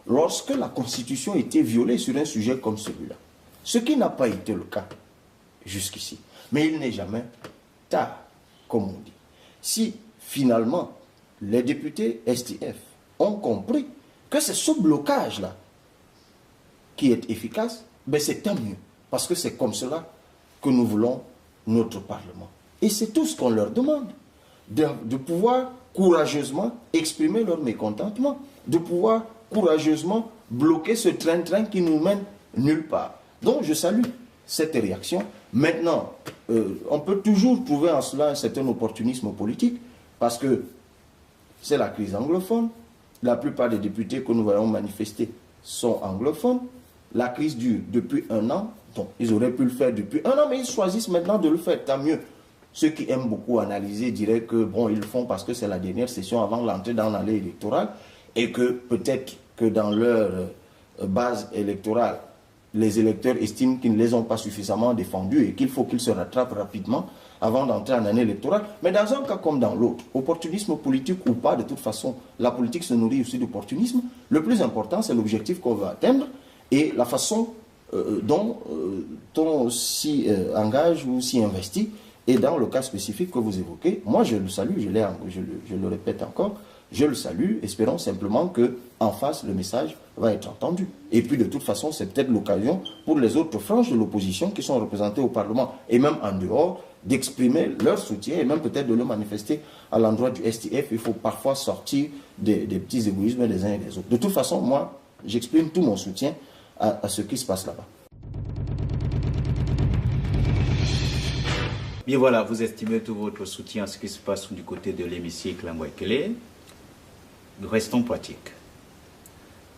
lorsque la Constitution était violée sur un sujet comme celui-là. Ce qui n'a pas été le cas jusqu'ici. Mais il n'est jamais tard, comme on dit. Si finalement les députés SDF ont compris que c'est ce blocage-là qui est efficace, ben c'est tant mieux. Parce que c'est comme cela que nous voulons notre Parlement. Et c'est tout ce qu'on leur demande. De pouvoir courageusement exprimer leur mécontentement, de pouvoir courageusement bloquer ce train-train qui nous mène nulle part. Donc je salue cette réaction. Maintenant, on peut toujours trouver en cela un certain opportunisme politique, parce que c'est la crise anglophone. La plupart des députés que nous voyons manifester sont anglophones. La crise dure depuis 1 an. Donc, ils auraient pu le faire depuis 1 an, mais ils choisissent maintenant de le faire. Tant mieux. Ceux qui aiment beaucoup analyser diraient que, bon, ils le font parce que c'est la dernière session avant l'entrée dans l'année électorale et que peut-être que dans leur base électorale, les électeurs estiment qu'ils ne les ont pas suffisamment défendus et qu'il faut qu'ils se rattrapent rapidement avant d'entrer en année électorale. Mais dans un cas comme dans l'autre, opportunisme politique ou pas, de toute façon, la politique se nourrit aussi d'opportunisme. Le plus important, c'est l'objectif qu'on veut atteindre et la façon dont on s'y engage ou s'y investit. Et dans le cas spécifique que vous évoquez, moi je le salue, je le répète encore, je le salue, espérons simplement qu'en face, le message va être entendu. Et puis de toute façon, c'est peut-être l'occasion pour les autres franges de l'opposition qui sont représentées au Parlement, et même en dehors, d'exprimer leur soutien, et même peut-être de le manifester à l'endroit du STF. Il faut parfois sortir des petits égoïsmes des uns et des autres. De toute façon, moi, j'exprime tout mon soutien à ce qui se passe là-bas. Bien voilà, vous estimez tout votre soutien à ce qui se passe du côté de l'hémicycle à Mouekele. Restons pratiques.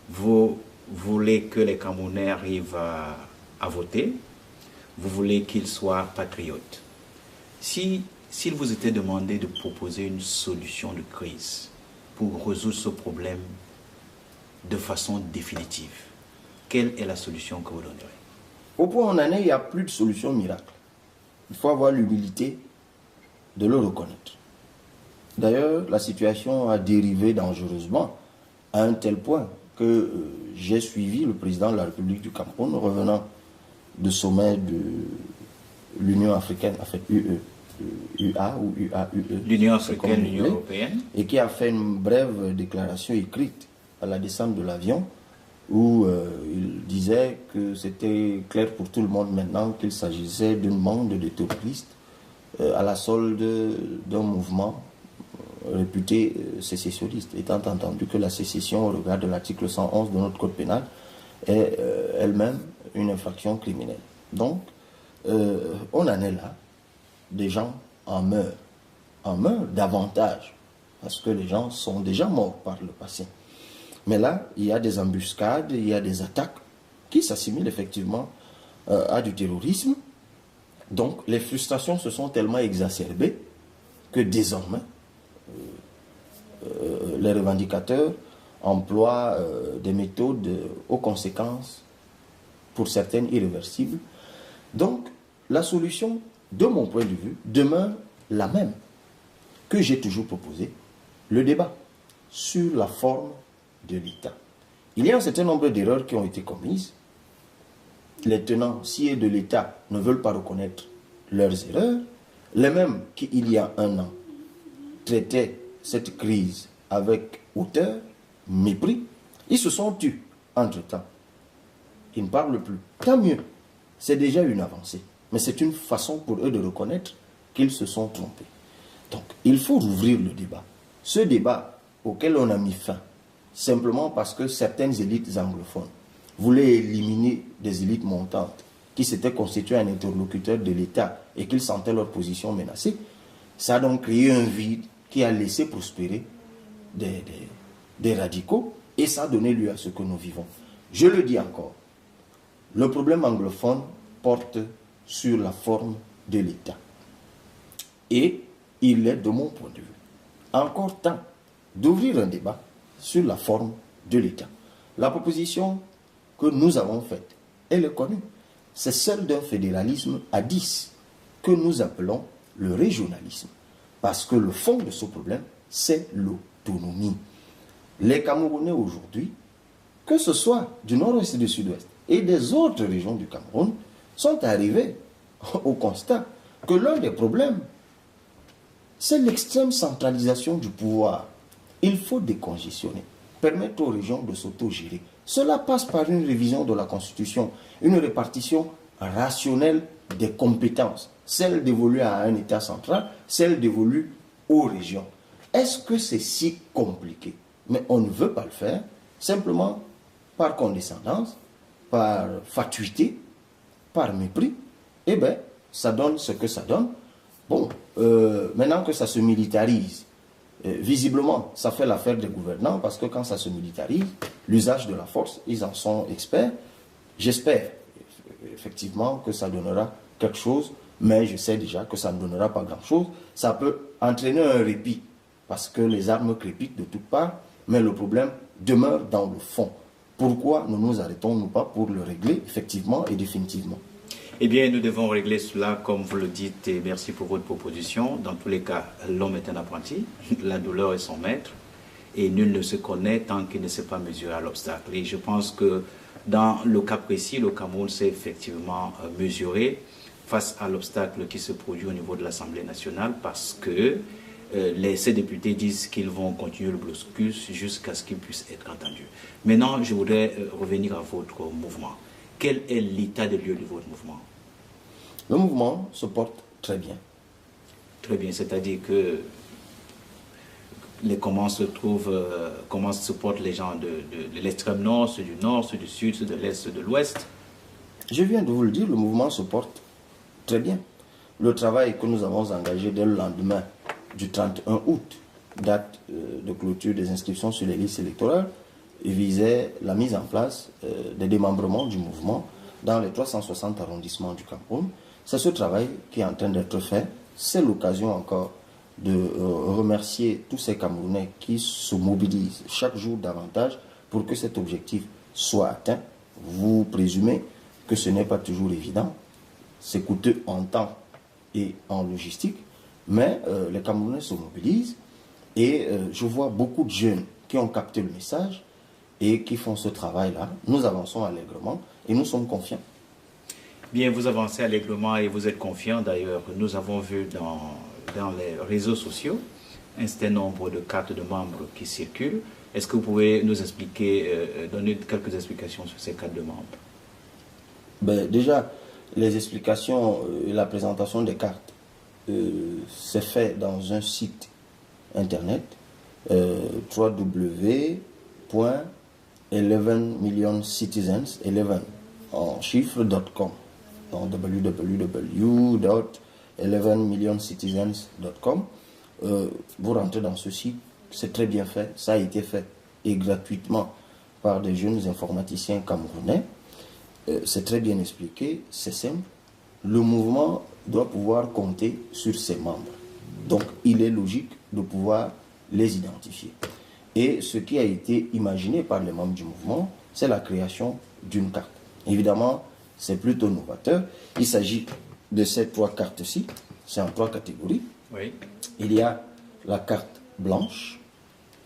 Vous voulez que les Camerounais arrivent à voter. Vous voulez qu'ils soient patriotes. S'il vous était demandé de proposer une solution de crise pour résoudre ce problème de façon définitive, quelle est la solution que vous donnerez? Au point où on en est, il n'y a plus de solution miracle. Il faut avoir l'humilité de le reconnaître. D'ailleurs, la situation a dérivé dangereusement à un tel point que j'ai suivi le président de la République du Cameroun revenant du sommet de l'Union africaine, en fait UA ou UAUE. L'Union africaine, l'Union européenne. Et qui a fait une brève déclaration écrite à la descente de l'avion où il disait que c'était clair pour tout le monde maintenant qu'il s'agissait d'une bande de terroristes à la solde d'un mouvement réputé sécessionniste, étant entendu que la sécession au regard de l'article 111 de notre code pénal est elle-même une infraction criminelle. Donc, on en est là, des gens en meurent davantage, parce que les gens sont déjà morts par le passé. Mais là, il y a des embuscades, il y a des attaques qui s'assimilent effectivement à du terrorisme. Donc, les frustrations se sont tellement exacerbées que désormais, les revendicateurs emploient des méthodes aux conséquences, pour certaines irréversibles. Donc, la solution, de mon point de vue, demeure la même que j'ai toujours proposée, le débat sur la forme de l'État. Il y a un certain nombre d'erreurs qui ont été commises. Les tenants sciés de l'État ne veulent pas reconnaître leurs erreurs. Les mêmes qui, il y a un an, traitaient cette crise avec hauteur, mépris, ils se sont tus entre-temps. Ils ne parlent plus. Tant mieux, c'est déjà une avancée. Mais c'est une façon pour eux de reconnaître qu'ils se sont trompés. Donc, il faut rouvrir le débat. Ce débat auquel on a mis fin, simplement parce que certaines élites anglophones voulaient éliminer des élites montantes qui s'étaient constituées un interlocuteur de l'État et qu'ils sentaient leur position menacée, ça a donc créé un vide qui a laissé prospérer des radicaux et ça a donné lieu à ce que nous vivons. Je le dis encore, le problème anglophone porte sur la forme de l'État. Et il est, de mon point de vue, encore temps d'ouvrir un débat sur la forme de l'État. La proposition que nous avons faite, elle est connue. C'est celle d'un fédéralisme à 10 que nous appelons le régionalisme. Parce que le fond de ce problème, c'est l'autonomie. Les Camerounais aujourd'hui, que ce soit du nord-ouest et du sud-ouest et des autres régions du Cameroun, sont arrivés au constat que l'un des problèmes, c'est l'extrême centralisation du pouvoir. Il faut décongestionner, permettre aux régions de s'autogérer. Cela passe par une révision de la Constitution, une répartition rationnelle des compétences, celle dévolue à un État central, celle dévolue aux régions. Est-ce que c'est si compliqué? Mais on ne veut pas le faire, simplement par condescendance, par fatuité, par mépris. Eh bien, ça donne ce que ça donne. Bon, maintenant que ça se militarise, visiblement, ça fait l'affaire des gouvernants, parce que quand ça se militarise, l'usage de la force, ils en sont experts. J'espère effectivement que ça donnera quelque chose, mais je sais déjà que ça ne donnera pas grand-chose. Ça peut entraîner un répit, parce que les armes crépitent de toutes parts, mais le problème demeure dans le fond. Pourquoi ne nous arrêtons-nous pas pour le régler effectivement et définitivement? Eh bien, nous devons régler cela comme vous le dites et merci pour votre proposition. Dans tous les cas, l'homme est un apprenti, la douleur est son maître et nul ne se connaît tant qu'il ne s'est pas mesuré à l'obstacle. Et je pense que dans le cas précis, le Cameroun s'est effectivement mesuré face à l'obstacle qui se produit au niveau de l'Assemblée nationale parce que ces députés disent qu'ils vont continuer le blocus jusqu'à ce qu'ils puissent être entendus. Maintenant, je voudrais revenir à votre mouvement. Quel est l'état de lieu de votre mouvement? Le mouvement se porte très bien. Très bien, c'est-à-dire que comment se comment se portent les gens de l'extrême nord, ceux du nord, ceux du sud, ceux de l'est, ceux de l'ouest? Je viens de vous le dire, le mouvement se porte très bien. Le travail que nous avons engagé dès le lendemain du 31 août, date de clôture des inscriptions sur les listes électorales, visait la mise en place des démembrements du mouvement dans les 360 arrondissements du Cameroun. C'est ce travail qui est en train d'être fait. C'est l'occasion encore de remercier tous ces Camerounais qui se mobilisent chaque jour davantage pour que cet objectif soit atteint. Vous présumez que ce n'est pas toujours évident. C'est coûteux en temps et en logistique, mais les Camerounais se mobilisent et je vois beaucoup de jeunes qui ont capté le message et qui font ce travail-là. Nous avançons allègrement et nous sommes confiants. Bien, vous avancez allègrement et vous êtes confiants. D'ailleurs, nous avons vu dans les réseaux sociaux un certain nombre de cartes de membres qui circulent. Est-ce que vous pouvez nous expliquer, donner quelques explications sur ces cartes de membres? Déjà, les explications et la présentation des cartes, c'est fait dans un site internet, www.11millioncitizens, 11 en chiffre.com, donc www.11millioncitizens.com. Vous rentrez dans ce site, c'est très bien fait, ça a été fait et gratuitement par des jeunes informaticiens camerounais. C'est très bien expliqué, c'est simple. Le mouvement doit pouvoir compter sur ses membres. Donc, il est logique de pouvoir les identifier. Et ce qui a été imaginé par les membres du mouvement, c'est la création d'une carte. Évidemment, c'est plutôt novateur. Il s'agit de ces 3 cartes-ci. C'est en 3 catégories. Oui. Il y a la carte blanche,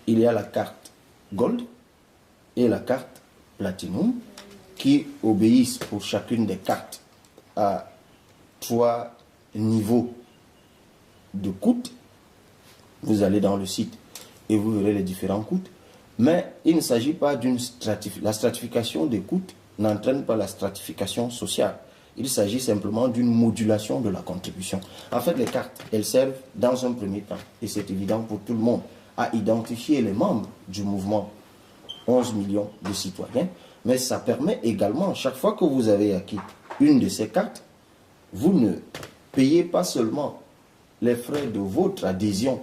il y a la carte gold et la carte platinum, qui obéissent pour chacune des cartes à 3 niveaux de coût. Vous allez dans le site et vous verrez les différents coûts. Mais il ne s'agit pas d'une stratification. La stratification des coûts n'entraîne pas la stratification sociale. Il s'agit simplement d'une modulation de la contribution. En fait, les cartes, elles servent dans un premier temps, et c'est évident pour tout le monde, à identifier les membres du mouvement 11 millions de citoyens. Mais ça permet également, chaque fois que vous avez acquis une de ces cartes, vous ne payez pas seulement les frais de votre adhésion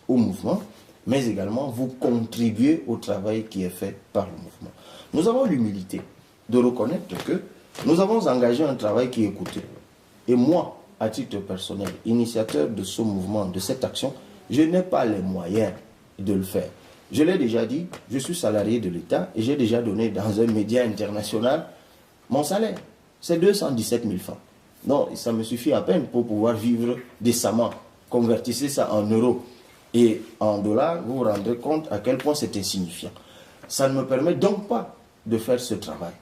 au mouvement, mais également vous contribuez au travail qui est fait par le mouvement. Nous avons l'humilité de reconnaître que nous avons engagé un travail qui est coûteux. Et moi, à titre personnel, initiateur de ce mouvement, de cette action, je n'ai pas les moyens de le faire. Je l'ai déjà dit, je suis salarié de l'État et j'ai déjà donné dans un média international mon salaire. C'est 217 000 francs. Non, ça me suffit à peine pour pouvoir vivre décemment. Convertissez ça en euros et en dollars, vous vous rendrez compte à quel point c'est insignifiant. Ça ne me permet donc pas de faire ce travail.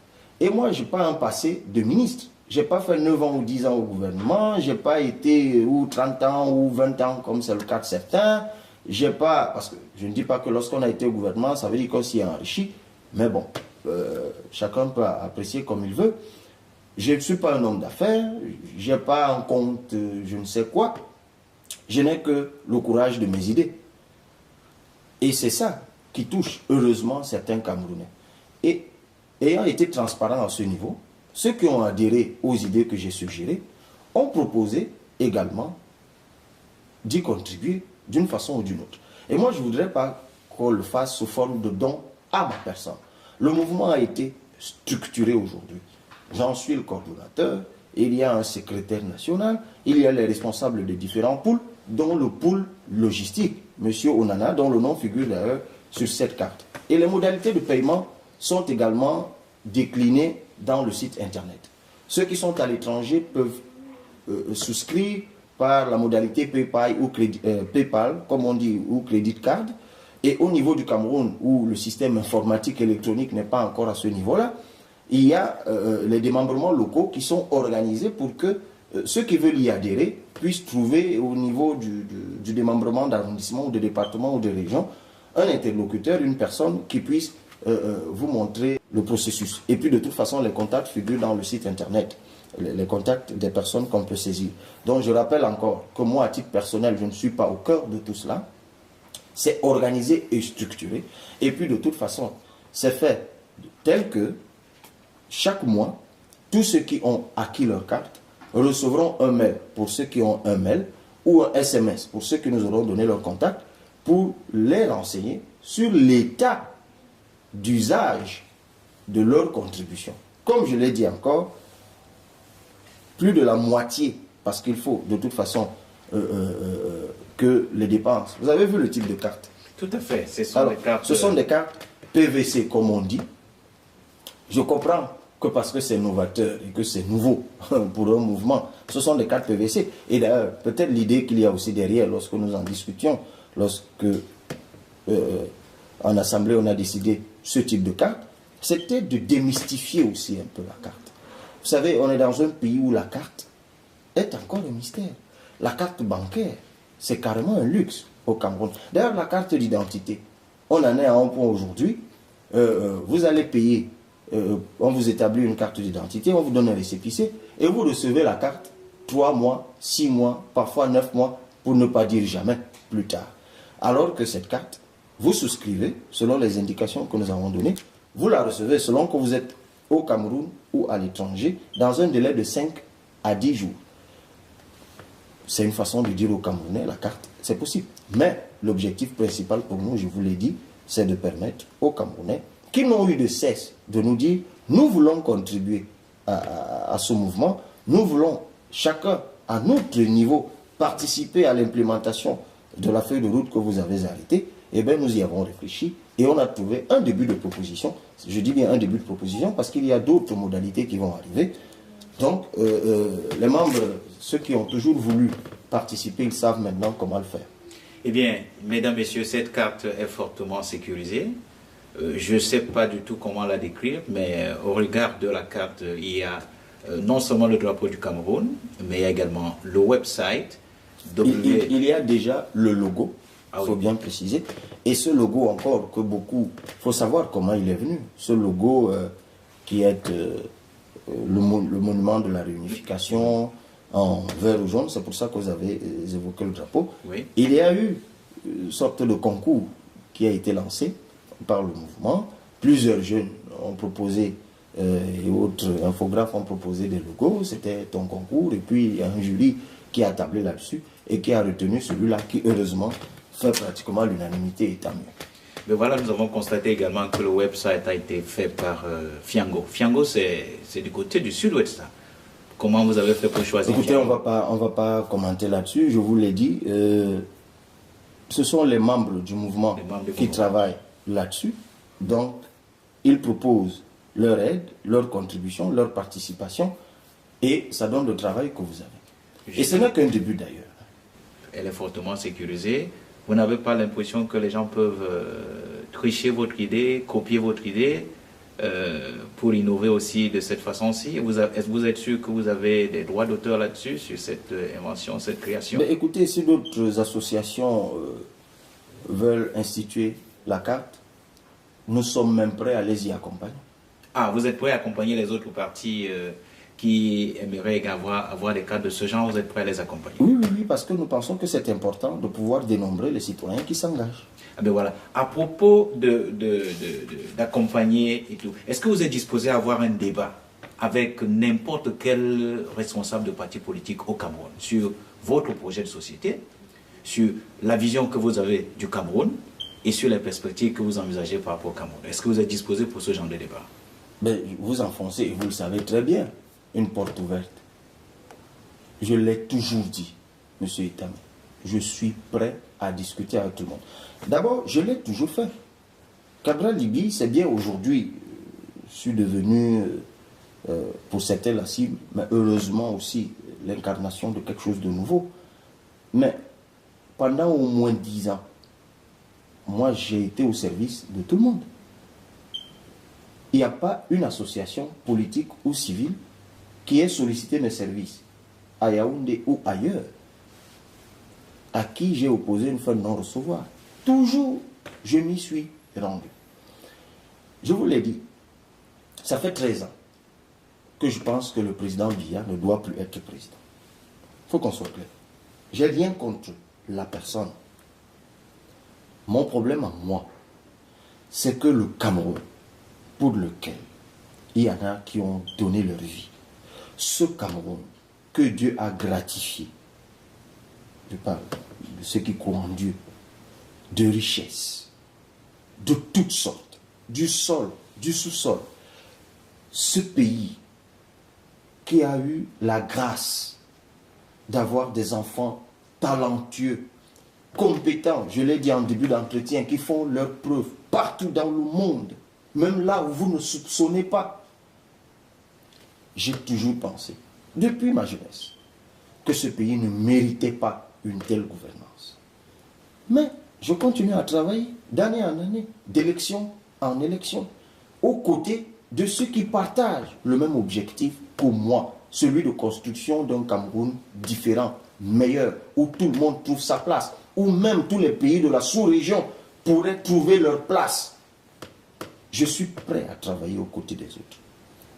Et moi, je n'ai pas un passé de ministre. Je n'ai pas fait 9 ans ou 10 ans au gouvernement. Je n'ai pas été ou 30 ans ou 20 ans comme c'est le cas de certains. J'ai pas, parce que je ne dis pas que lorsqu'on a été au gouvernement, ça veut dire qu'on s'y est enrichi. Mais bon, chacun peut apprécier comme il veut. Je ne suis pas un homme d'affaires. Je n'ai pas un compte je ne sais quoi. Je n'ai que le courage de mes idées. Et c'est ça qui touche heureusement certains Camerounais. Et ayant été transparent à ce niveau, ceux qui ont adhéré aux idées que j'ai suggérées ont proposé également d'y contribuer d'une façon ou d'une autre. Et moi, je ne voudrais pas qu'on le fasse sous forme de don à ma personne. Le mouvement a été structuré aujourd'hui. J'en suis le coordonnateur, il y a un secrétaire national, il y a les responsables des différents pôles, dont le pôle logistique, M. Onana, dont le nom figure d'ailleurs sur cette carte. Et les modalités de paiement sont également déclinées dans le site internet. Ceux qui sont à l'étranger peuvent souscrire par la modalité PayPal ou PayPal, comme on dit, ou Credit Card. Et au niveau du Cameroun, où le système informatique électronique n'est pas encore à ce niveau-là, il y a les démembrements locaux qui sont organisés pour que ceux qui veulent y adhérer puissent trouver au niveau du démembrement d'arrondissement ou de département ou de région un interlocuteur, une personne qui puisse vous montrer le processus. Et puis de toute façon, les contacts figurent dans le site internet, les contacts des personnes qu'on peut saisir. Donc je rappelle encore que moi, à titre personnel, je ne suis pas au cœur de tout cela. C'est organisé et structuré. Et puis de toute façon, c'est fait tel que chaque mois, tous ceux qui ont acquis leur carte recevront un mail pour ceux qui ont un mail ou un SMS pour ceux qui nous auront donné leur contact pour les renseigner sur l'état d'usage de leur contribution. Comme je l'ai dit encore, plus de la moitié, parce qu'il faut de toute façon que les dépenses. Vous avez vu le type de carte? Tout à fait. Ce sont des cartes PVC, comme on dit. Je comprends que parce que c'est novateur et que c'est nouveau pour un mouvement, ce sont des cartes PVC. Et d'ailleurs, peut-être l'idée qu'il y a aussi derrière, lorsque nous en discutions, lorsque en assemblée on a décidé ce type de carte, c'était de démystifier aussi un peu la carte. Vous savez, on est dans un pays où la carte est encore un mystère. La carte bancaire, c'est carrément un luxe au Cameroun. D'ailleurs, la carte d'identité, on en est à un point aujourd'hui. Vous allez payer, on vous établit une carte d'identité, on vous donne un récépissé et vous recevez la carte 3 mois, 6 mois, parfois 9 mois, pour ne pas dire jamais plus tard. Alors que cette carte, vous souscrivez selon les indications que nous avons données, vous la recevez selon que vous êtes au Cameroun ou à l'étranger dans un délai de 5 à 10 jours. C'est une façon de dire aux Camerounais, la carte, c'est possible. Mais l'objectif principal pour nous, je vous l'ai dit, c'est de permettre aux Camerounais qui n'ont eu de cesse de nous dire, nous voulons contribuer à ce mouvement, nous voulons chacun à notre niveau participer à l'implémentation de la feuille de route que vous avez arrêtée. Eh bien, nous y avons réfléchi et on a trouvé un début de proposition. Je dis bien un début de proposition parce qu'il y a d'autres modalités qui vont arriver. Donc, les membres, ceux qui ont toujours voulu participer, ils savent maintenant comment le faire. Eh bien, mesdames, messieurs, cette carte est fortement sécurisée. Je ne sais pas du tout comment la décrire, mais au regard de la carte, il y a non seulement le drapeau du Cameroun, mais il y a également le website. Il y a déjà le logo, il faut bien préciser. Et ce logo encore, que beaucoup, il faut savoir comment il est venu. Ce logo qui est le monument de la réunification en vert ou jaune, c'est pour ça que vous avez évoqué le drapeau. Oui. Il y a eu une sorte de concours qui a été lancé par le mouvement. Plusieurs jeunes ont proposé, et autres infographes ont proposé des logos. C'était un concours, et puis il y a un jury qui a tablé là-dessus et qui a retenu celui-là qui, heureusement, fait pratiquement l'unanimité et tant mieux. Mais voilà, nous avons constaté également que le website a été fait par Fiango. Fiango, c'est du côté du sud-ouest. Comment vous avez fait pour choisir? Écoutez, on va pas commenter là-dessus, je vous l'ai dit. Ce sont les membres du mouvement qui travaillent là-dessus. Donc, ils proposent leur aide, leur contribution, leur participation, et ça donne le travail que vous avez. Et ce n'est qu'un début d'ailleurs. Elle est fortement sécurisée. Vous n'avez pas l'impression que les gens peuvent tricher votre idée, copier votre idée pour innover aussi de cette façon-ci? Est-ce que vous êtes sûr que vous avez des droits d'auteur là-dessus, sur cette invention, cette création? Mais écoutez, si d'autres associations veulent instituer la carte, nous sommes même prêts à les y accompagner. Ah, vous êtes prêts à accompagner les autres partis qui aimeraient avoir des cartes de ce genre, vous êtes prêts à les accompagner? Oui, parce que nous pensons que c'est important de pouvoir dénombrer les citoyens qui s'engagent. Ah ben voilà. À propos d'accompagner et tout, est-ce que vous êtes disposé à avoir un débat avec n'importe quel responsable de parti politique au Cameroun sur votre projet de société, sur la vision que vous avez du Cameroun et sur les perspectives que vous envisagez par rapport au Cameroun? Est-ce que vous êtes disposé pour ce genre de débat? Ben, vous enfoncez, et vous le savez très bien, une porte ouverte. Je l'ai toujours dit, M. Itamé. Je suis prêt à discuter avec tout le monde. D'abord, je l'ai toujours fait. Kadra Libye, c'est bien aujourd'hui, je suis devenu, pour certains la cible, mais heureusement aussi l'incarnation de quelque chose de nouveau. Mais pendant au moins 10 ans, moi j'ai été au service de tout le monde. Il n'y a pas une association politique ou civile qui ait sollicité mes services à Yaoundé ou ailleurs, à qui j'ai opposé une fin de non-recevoir. Toujours, je m'y suis rendu. Je vous l'ai dit, ça fait 13 ans que je pense que le président Biya ne doit plus être président. Il faut qu'on soit clair. J'ai rien contre la personne. Mon problème à moi, c'est que le Cameroun, pour lequel il y en a qui ont donné leur vie, ce Cameroun que Dieu a gratifié, je parle de ceux qui croient en Dieu, de richesses, de toutes sortes, du sol, du sous-sol, ce pays qui a eu la grâce d'avoir des enfants talentueux, compétents, je l'ai dit en début d'entretien, qui font leurs preuves partout dans le monde, même là où vous ne soupçonnez pas. J'ai toujours pensé, depuis ma jeunesse, que ce pays ne méritait pas une telle gouvernance. Mais je continue à travailler d'année en année, d'élection en élection, aux côtés de ceux qui partagent le même objectif pour moi, celui de construction d'un Cameroun différent, meilleur, où tout le monde trouve sa place, où même tous les pays de la sous-région pourraient trouver leur place. Je suis prêt à travailler aux côtés des autres.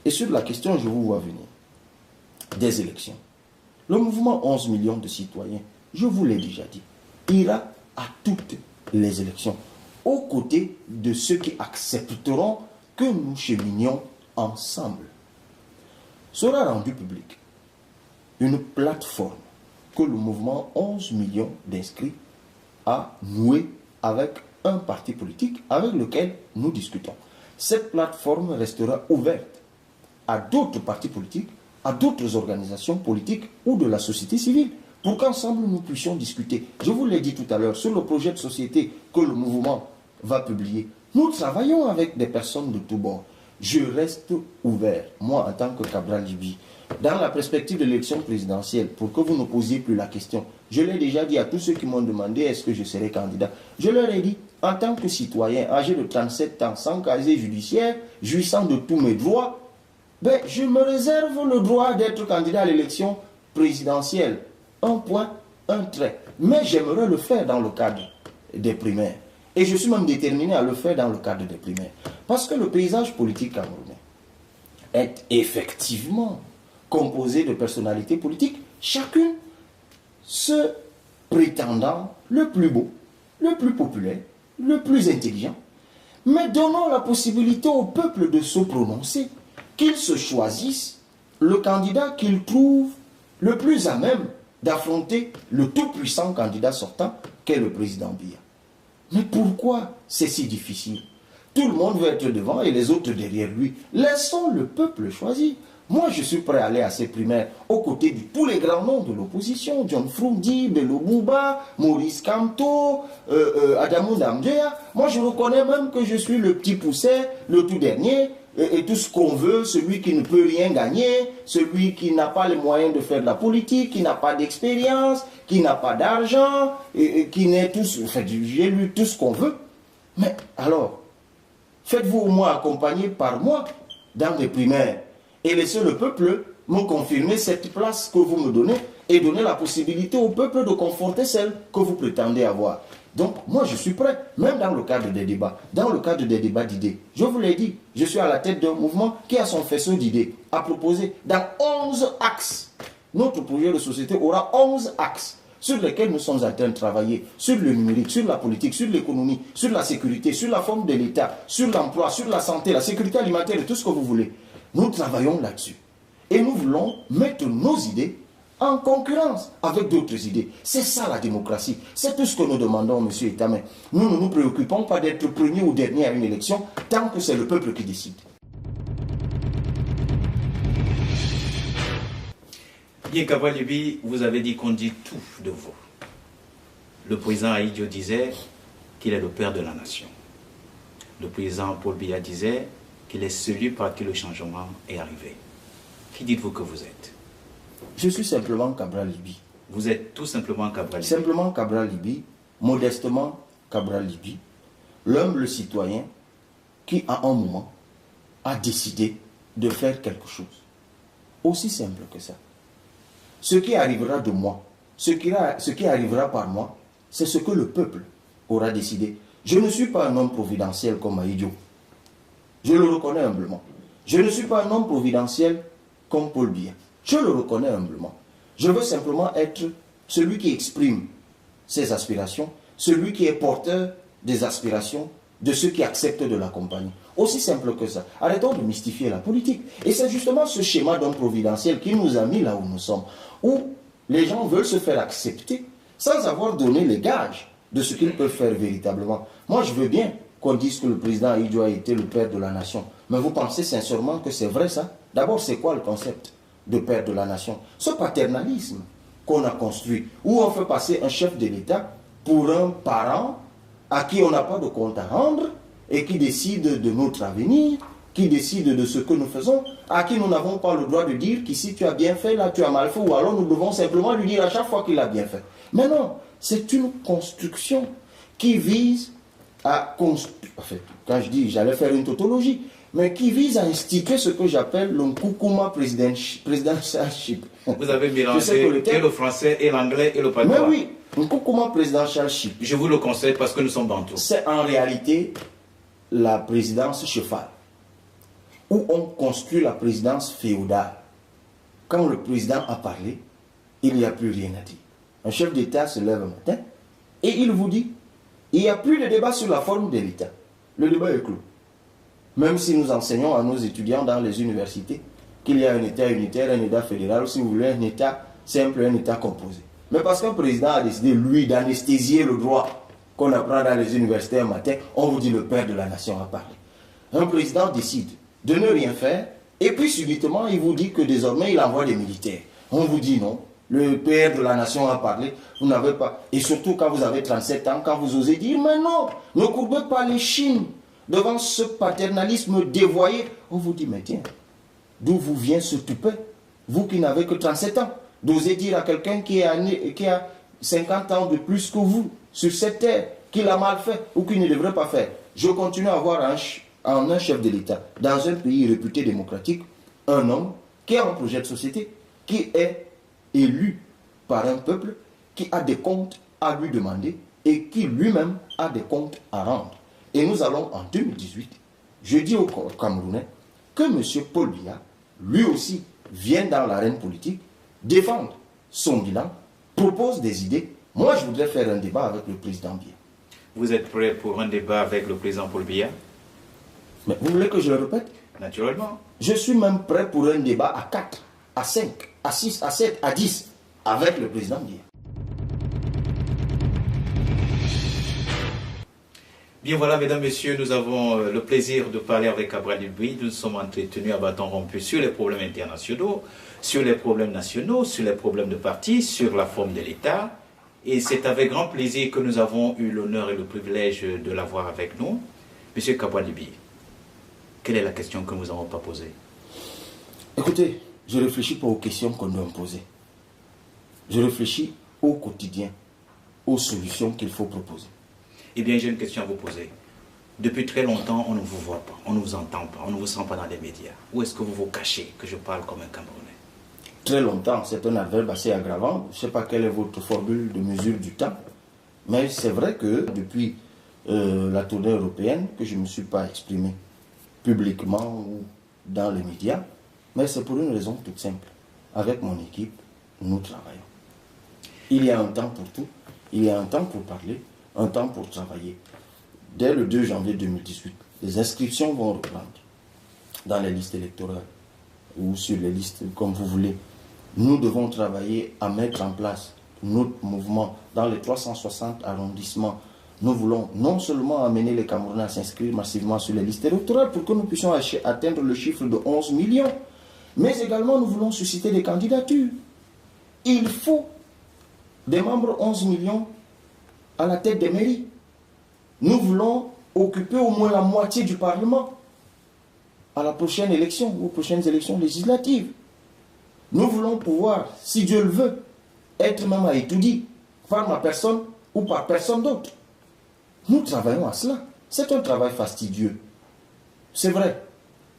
Et sur la question, je vous vois venir, des élections. Le mouvement 11 millions de citoyens, je vous l'ai déjà dit, ira à toutes les élections, aux côtés de ceux qui accepteront que nous cheminions ensemble. Sera rendu public une plateforme que le mouvement 11 millions d'inscrits a nouée avec un parti politique avec lequel nous discutons. Cette plateforme restera ouverte à d'autres partis politiques, à d'autres organisations politiques ou de la société civile, pour qu'ensemble nous puissions discuter. Je vous l'ai dit tout à l'heure, sur le projet de société que le mouvement va publier. Nous travaillons avec des personnes de tous bords. Je reste ouvert, moi en tant que Cabral Libye, dans la perspective de l'élection présidentielle, pour que vous ne posiez plus la question. Je l'ai déjà dit à tous ceux qui m'ont demandé est-ce que je serai candidat. Je leur ai dit, en tant que citoyen âgé de 37 ans, sans casier judiciaire, jouissant de tous mes droits, ben, je me réserve le droit d'être candidat à l'élection présidentielle. Un point, un trait. Mais j'aimerais le faire dans le cadre des primaires. Et je suis même déterminé à le faire dans le cadre des primaires. Parce que le paysage politique camerounais est effectivement composé de personnalités politiques, chacune se prétendant le plus beau, le plus populaire, le plus intelligent. Mais donnons la possibilité au peuple de se prononcer, qu'ils se choisissent le candidat qu'ils trouvent le plus à même d'affronter le tout-puissant candidat sortant qu'est le président Biya. Mais pourquoi c'est si difficile? Tout le monde veut être devant et les autres derrière lui. Laissons le peuple choisir. Moi, je suis prêt à aller à ces primaires aux côtés de tous les grands noms de l'opposition. John Frundi, Bello Bouba, Maurice Kamto, Adamou Damdjea. Moi, je reconnais même que je suis le petit pousset, le tout dernier, et tout ce qu'on veut, celui qui ne peut rien gagner, celui qui n'a pas les moyens de faire de la politique, qui n'a pas d'expérience, qui n'a pas d'argent, et qui n'est tout... Enfin, j'ai lu tout ce qu'on veut. Mais alors, faites-vous au moins accompagner par moi dans les primaires et laissez le peuple me confirmer cette place que vous me donnez et donner la possibilité au peuple de conforter celle que vous prétendez avoir. Donc, moi, je suis prêt, même dans le cadre des débats, d'idées. Je vous l'ai dit, je suis à la tête d'un mouvement qui a son faisceau d'idées à proposer dans 11 axes. Notre projet de société aura 11 axes sur lesquels nous sommes en train de travailler, sur le numérique, sur la politique, sur l'économie, sur la sécurité, sur la forme de l'État, sur l'emploi, sur la santé, la sécurité alimentaire et tout ce que vous voulez. Nous travaillons là-dessus. Et nous voulons mettre nos idées en concurrence avec d'autres idées. C'est ça la démocratie. C'est tout ce que nous demandons, M. Etamin. Nous ne nous préoccupons pas d'être premier ou dernier à une élection tant que c'est le peuple qui décide. Bien, Cabral Libye, vous avez dit qu'on dit tout de vous. Le président Aïdjo disait qu'il est le père de la nation. Le président Paul Biya disait qu'il est celui par qui le changement est arrivé. Qui dites-vous que vous êtes? Je suis simplement Cabral Libye. Vous êtes tout simplement Cabral Libye. Simplement Cabral Libye, modestement Cabral Libye, l'humble citoyen qui, à un moment, a décidé de faire quelque chose. Aussi simple que ça. Ce qui arrivera de moi, ce qui arrivera par moi, c'est ce que le peuple aura décidé. Je ne suis pas un homme providentiel comme Aïdjo. Je le reconnais humblement. Je ne suis pas un homme providentiel comme Paul Biya. Je le reconnais humblement. Je veux simplement être celui qui exprime ses aspirations, celui qui est porteur des aspirations de ceux qui acceptent de l'accompagner. Aussi simple que ça. Arrêtons de mystifier la politique. Et c'est justement ce schéma d'homme providentiel qui nous a mis là où nous sommes, où les gens veulent se faire accepter sans avoir donné les gages de ce qu'ils peuvent faire véritablement. Moi, je veux bien qu'on dise que le président Idio a été le père de la nation. Mais vous pensez sincèrement que c'est vrai ça? D'abord, c'est quoi le concept de père de la nation? Ce paternalisme qu'on a construit, où on fait passer un chef de l'État pour un parent à qui on n'a pas de compte à rendre et qui décide de notre avenir, qui décide de ce que nous faisons, à qui nous n'avons pas le droit de dire qu'ici tu as bien fait, là tu as mal fait, ou alors nous devons simplement lui dire à chaque fois qu'il a bien fait. Mais non, c'est une construction qui vise à construire, en fait, quand je dis j'allais faire une tautologie, mais qui vise à instituer ce que j'appelle le Nkoukouma presidentialship. Vous avez mélangé et le français, et l'anglais, et le patois. Mais oui, Nkoukouma presidentialship. Je vous le conseille parce que nous sommes dans tout. C'est en réalité la présidence cheval, où on construit la présidence féodale. Quand le président a parlé, il n'y a plus rien à dire. Un chef d'État se lève un matin et il vous dit, il n'y a plus de débat sur la forme de l'État. Le débat est clos. Même si nous enseignons à nos étudiants dans les universités qu'il y a un État unitaire, un État fédéral, ou si vous voulez un État simple, un État composé. Mais parce qu'un président a décidé, lui, d'anesthésier le droit qu'on apprend dans les universités un matin, on vous dit le père de la nation a parlé. Un président décide de ne rien faire, et puis subitement, il vous dit que désormais, il envoie des militaires. On vous dit non, le père de la nation a parlé, vous n'avez pas... Et surtout quand vous avez 37 ans, quand vous osez dire, mais non, ne courbez pas les chines devant ce paternalisme dévoyé. On vous dit, mais tiens, d'où vous vient ce toupet? Vous qui n'avez que 37 ans, d'oser dire à quelqu'un qui a 50 ans de plus que vous, sur cette terre, qu'il a mal fait ou qu'il ne devrait pas faire. Je continue à avoir un chef de l'État, dans un pays réputé démocratique, un homme qui a un projet de société, qui est élu par un peuple, qui a des comptes à lui demander et qui lui-même a des comptes à rendre. Et nous allons en 2018, je dis aux Camerounais que M. Paul Biya, lui aussi, vient dans l'arène politique, défendre son bilan, propose des idées. Moi, je voudrais faire un débat avec le président Biya. Vous êtes prêt pour un débat avec le président Paul Biya? Mais vous voulez que je le répète? Naturellement. Je suis même prêt pour un débat à 4, à 5, à 6, à 7, à 10 avec le président Biya. Bien voilà, mesdames, messieurs, nous avons le plaisir de parler avec Abraham Dubuis. Nous sommes entretenus à bâton rompu sur les problèmes internationaux, sur les problèmes nationaux, sur les problèmes de parti, sur la forme de l'État. Et c'est avec grand plaisir que nous avons eu l'honneur et le privilège de l'avoir avec nous. Monsieur Abraham Dubuis, quelle est la question que nous n'avons pas posée? Écoutez, je ne réfléchis pas aux questions qu'on doit me poser. Je réfléchis au quotidien, aux solutions qu'il faut proposer. Eh bien, j'ai une question à vous poser. Depuis très longtemps, on ne vous voit pas, on ne vous entend pas, on ne vous sent pas dans les médias. Où est-ce que vous vous cachez, que je parle comme un Camerounais? Très longtemps, c'est un adverbe assez aggravant. Je ne sais pas quelle est votre formule de mesure du temps. Mais c'est vrai que depuis la tournée européenne, que je ne me suis pas exprimé publiquement ou dans les médias, mais c'est pour une raison toute simple. Avec mon équipe, nous travaillons. Il y a un temps pour tout, il y a un temps pour parler, un temps pour travailler. Dès le 2 janvier 2018, les inscriptions vont reprendre dans les listes électorales ou sur les listes, comme vous voulez. Nous devons travailler à mettre en place notre mouvement dans les 360 arrondissements. Nous voulons non seulement amener les Camerounais à s'inscrire massivement sur les listes électorales pour que nous puissions atteindre le chiffre de 11 millions, mais également nous voulons susciter des candidatures. Il faut des membres 11 millions à la tête des mairies. Nous voulons occuper au moins la moitié du Parlement à la prochaine élection, aux prochaines élections législatives. Nous voulons pouvoir, si Dieu le veut, être même à Etoudi, par ma personne ou par personne d'autre. Nous travaillons à cela. C'est un travail fastidieux. C'est vrai.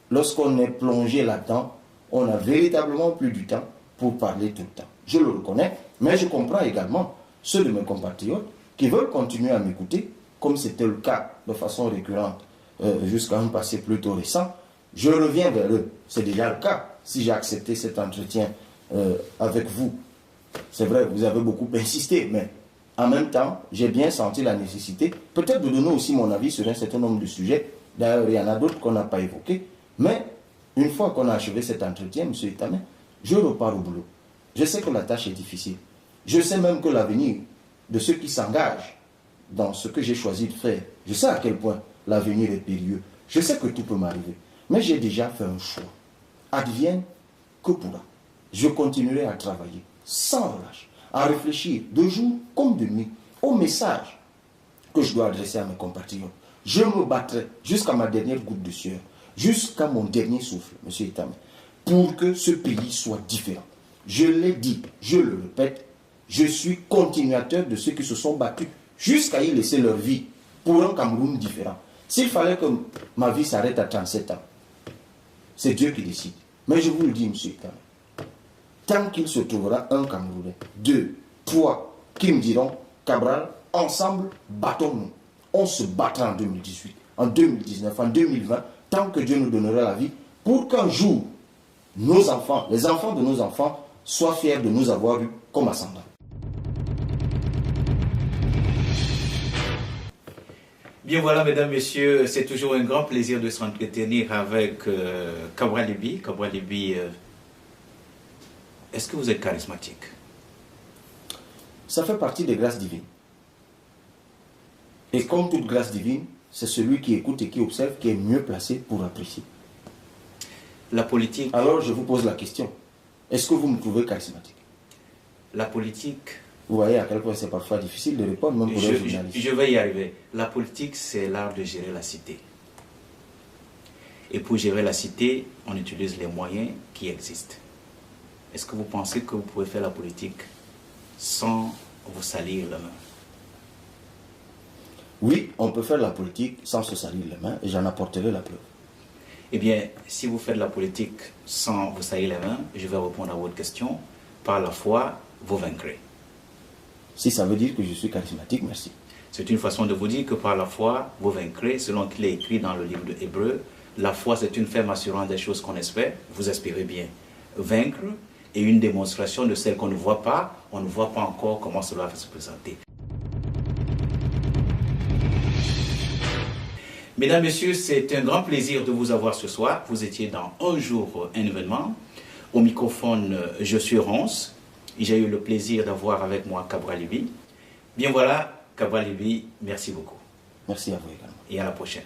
Lorsqu'on est plongé là-dedans, on a véritablement plus du temps pour parler tout le temps. Je le reconnais, mais je comprends également ceux de mes compatriotes qui veulent continuer à m'écouter, comme c'était le cas de façon récurrente jusqu'à un passé plutôt récent. Je reviens vers eux. C'est déjà le cas si j'ai accepté cet entretien avec vous. C'est vrai, vous avez beaucoup insisté, mais En même temps, j'ai bien senti la nécessité, peut-être de donner aussi mon avis sur un certain nombre de sujets. D'ailleurs, il y en a d'autres qu'on n'a pas évoqués. Mais une fois qu'on a achevé cet entretien, M. Itamé, je repars au boulot. Je sais que la tâche est difficile. Je sais même que l'avenir de ceux qui s'engagent dans ce que j'ai choisi de faire, je sais à quel point l'avenir est périlleux. Je sais que tout peut m'arriver. Mais j'ai déjà fait un choix. Advienne que pourra. Je continuerai à travailler sans relâche, à réfléchir de jour comme de nuit au message que je dois adresser à mes compatriotes. Je me battrai jusqu'à ma dernière goutte de sueur, jusqu'à mon dernier souffle, M. Itamé, pour que ce pays soit différent. Je l'ai dit, je le répète, je suis continuateur de ceux qui se sont battus jusqu'à y laisser leur vie pour un Cameroun différent. S'il fallait que ma vie s'arrête à 37 ans, c'est Dieu qui décide. Mais je vous le dis, M. Itamé, tant qu'il se trouvera un Camerounais, 2, 3, qui me diront, Cabral, ensemble, battons-nous. On se battra en 2018, en 2019, en 2020, tant que Dieu nous donnera la vie, pour qu'un jour, nos enfants, les enfants de nos enfants, soient fiers de nous avoir eu comme ascendants. Bien voilà, mesdames, messieurs, c'est toujours un grand plaisir de s'entretenir avec Cabral Libby. Cabral Libby, est-ce que vous êtes charismatique? Ça fait partie des grâces divines. Et comme toute grâce divine, c'est celui qui écoute et qui observe qui est mieux placé pour apprécier. La politique... Alors je vous pose la question. Est-ce que vous me trouvez charismatique? La politique... Vous voyez à quel point c'est parfois difficile de répondre, même pour un journaliste. Je vais y arriver. La politique, c'est l'art de gérer la cité. Et pour gérer la cité, on utilise les moyens qui existent. Est-ce que vous pensez que vous pouvez faire la politique sans vous salir la main? Oui, on peut faire la politique sans se salir les mains et j'en apporterai la preuve. Eh bien, si vous faites la politique sans vous salir les mains, je vais répondre à votre question. Par la foi, vous vaincrez. Si ça veut dire que je suis charismatique, merci. C'est une façon de vous dire que par la foi, vous vaincrez, selon qu'il est écrit dans le livre de Hébreux. La foi, c'est une ferme assurance des choses qu'on espère. Vous espérez bien vaincre, et une démonstration de celle qu'on ne voit pas. On ne voit pas encore comment cela va se présenter. Mesdames, Messieurs, c'est un grand plaisir de vous avoir ce soir. Vous étiez dans Un jour, un événement. Au microphone, je suis Ronce. J'ai eu le plaisir d'avoir avec moi Cabral Libby. Bien voilà, Cabral Libby, merci beaucoup. Merci à vous également. Et à la prochaine.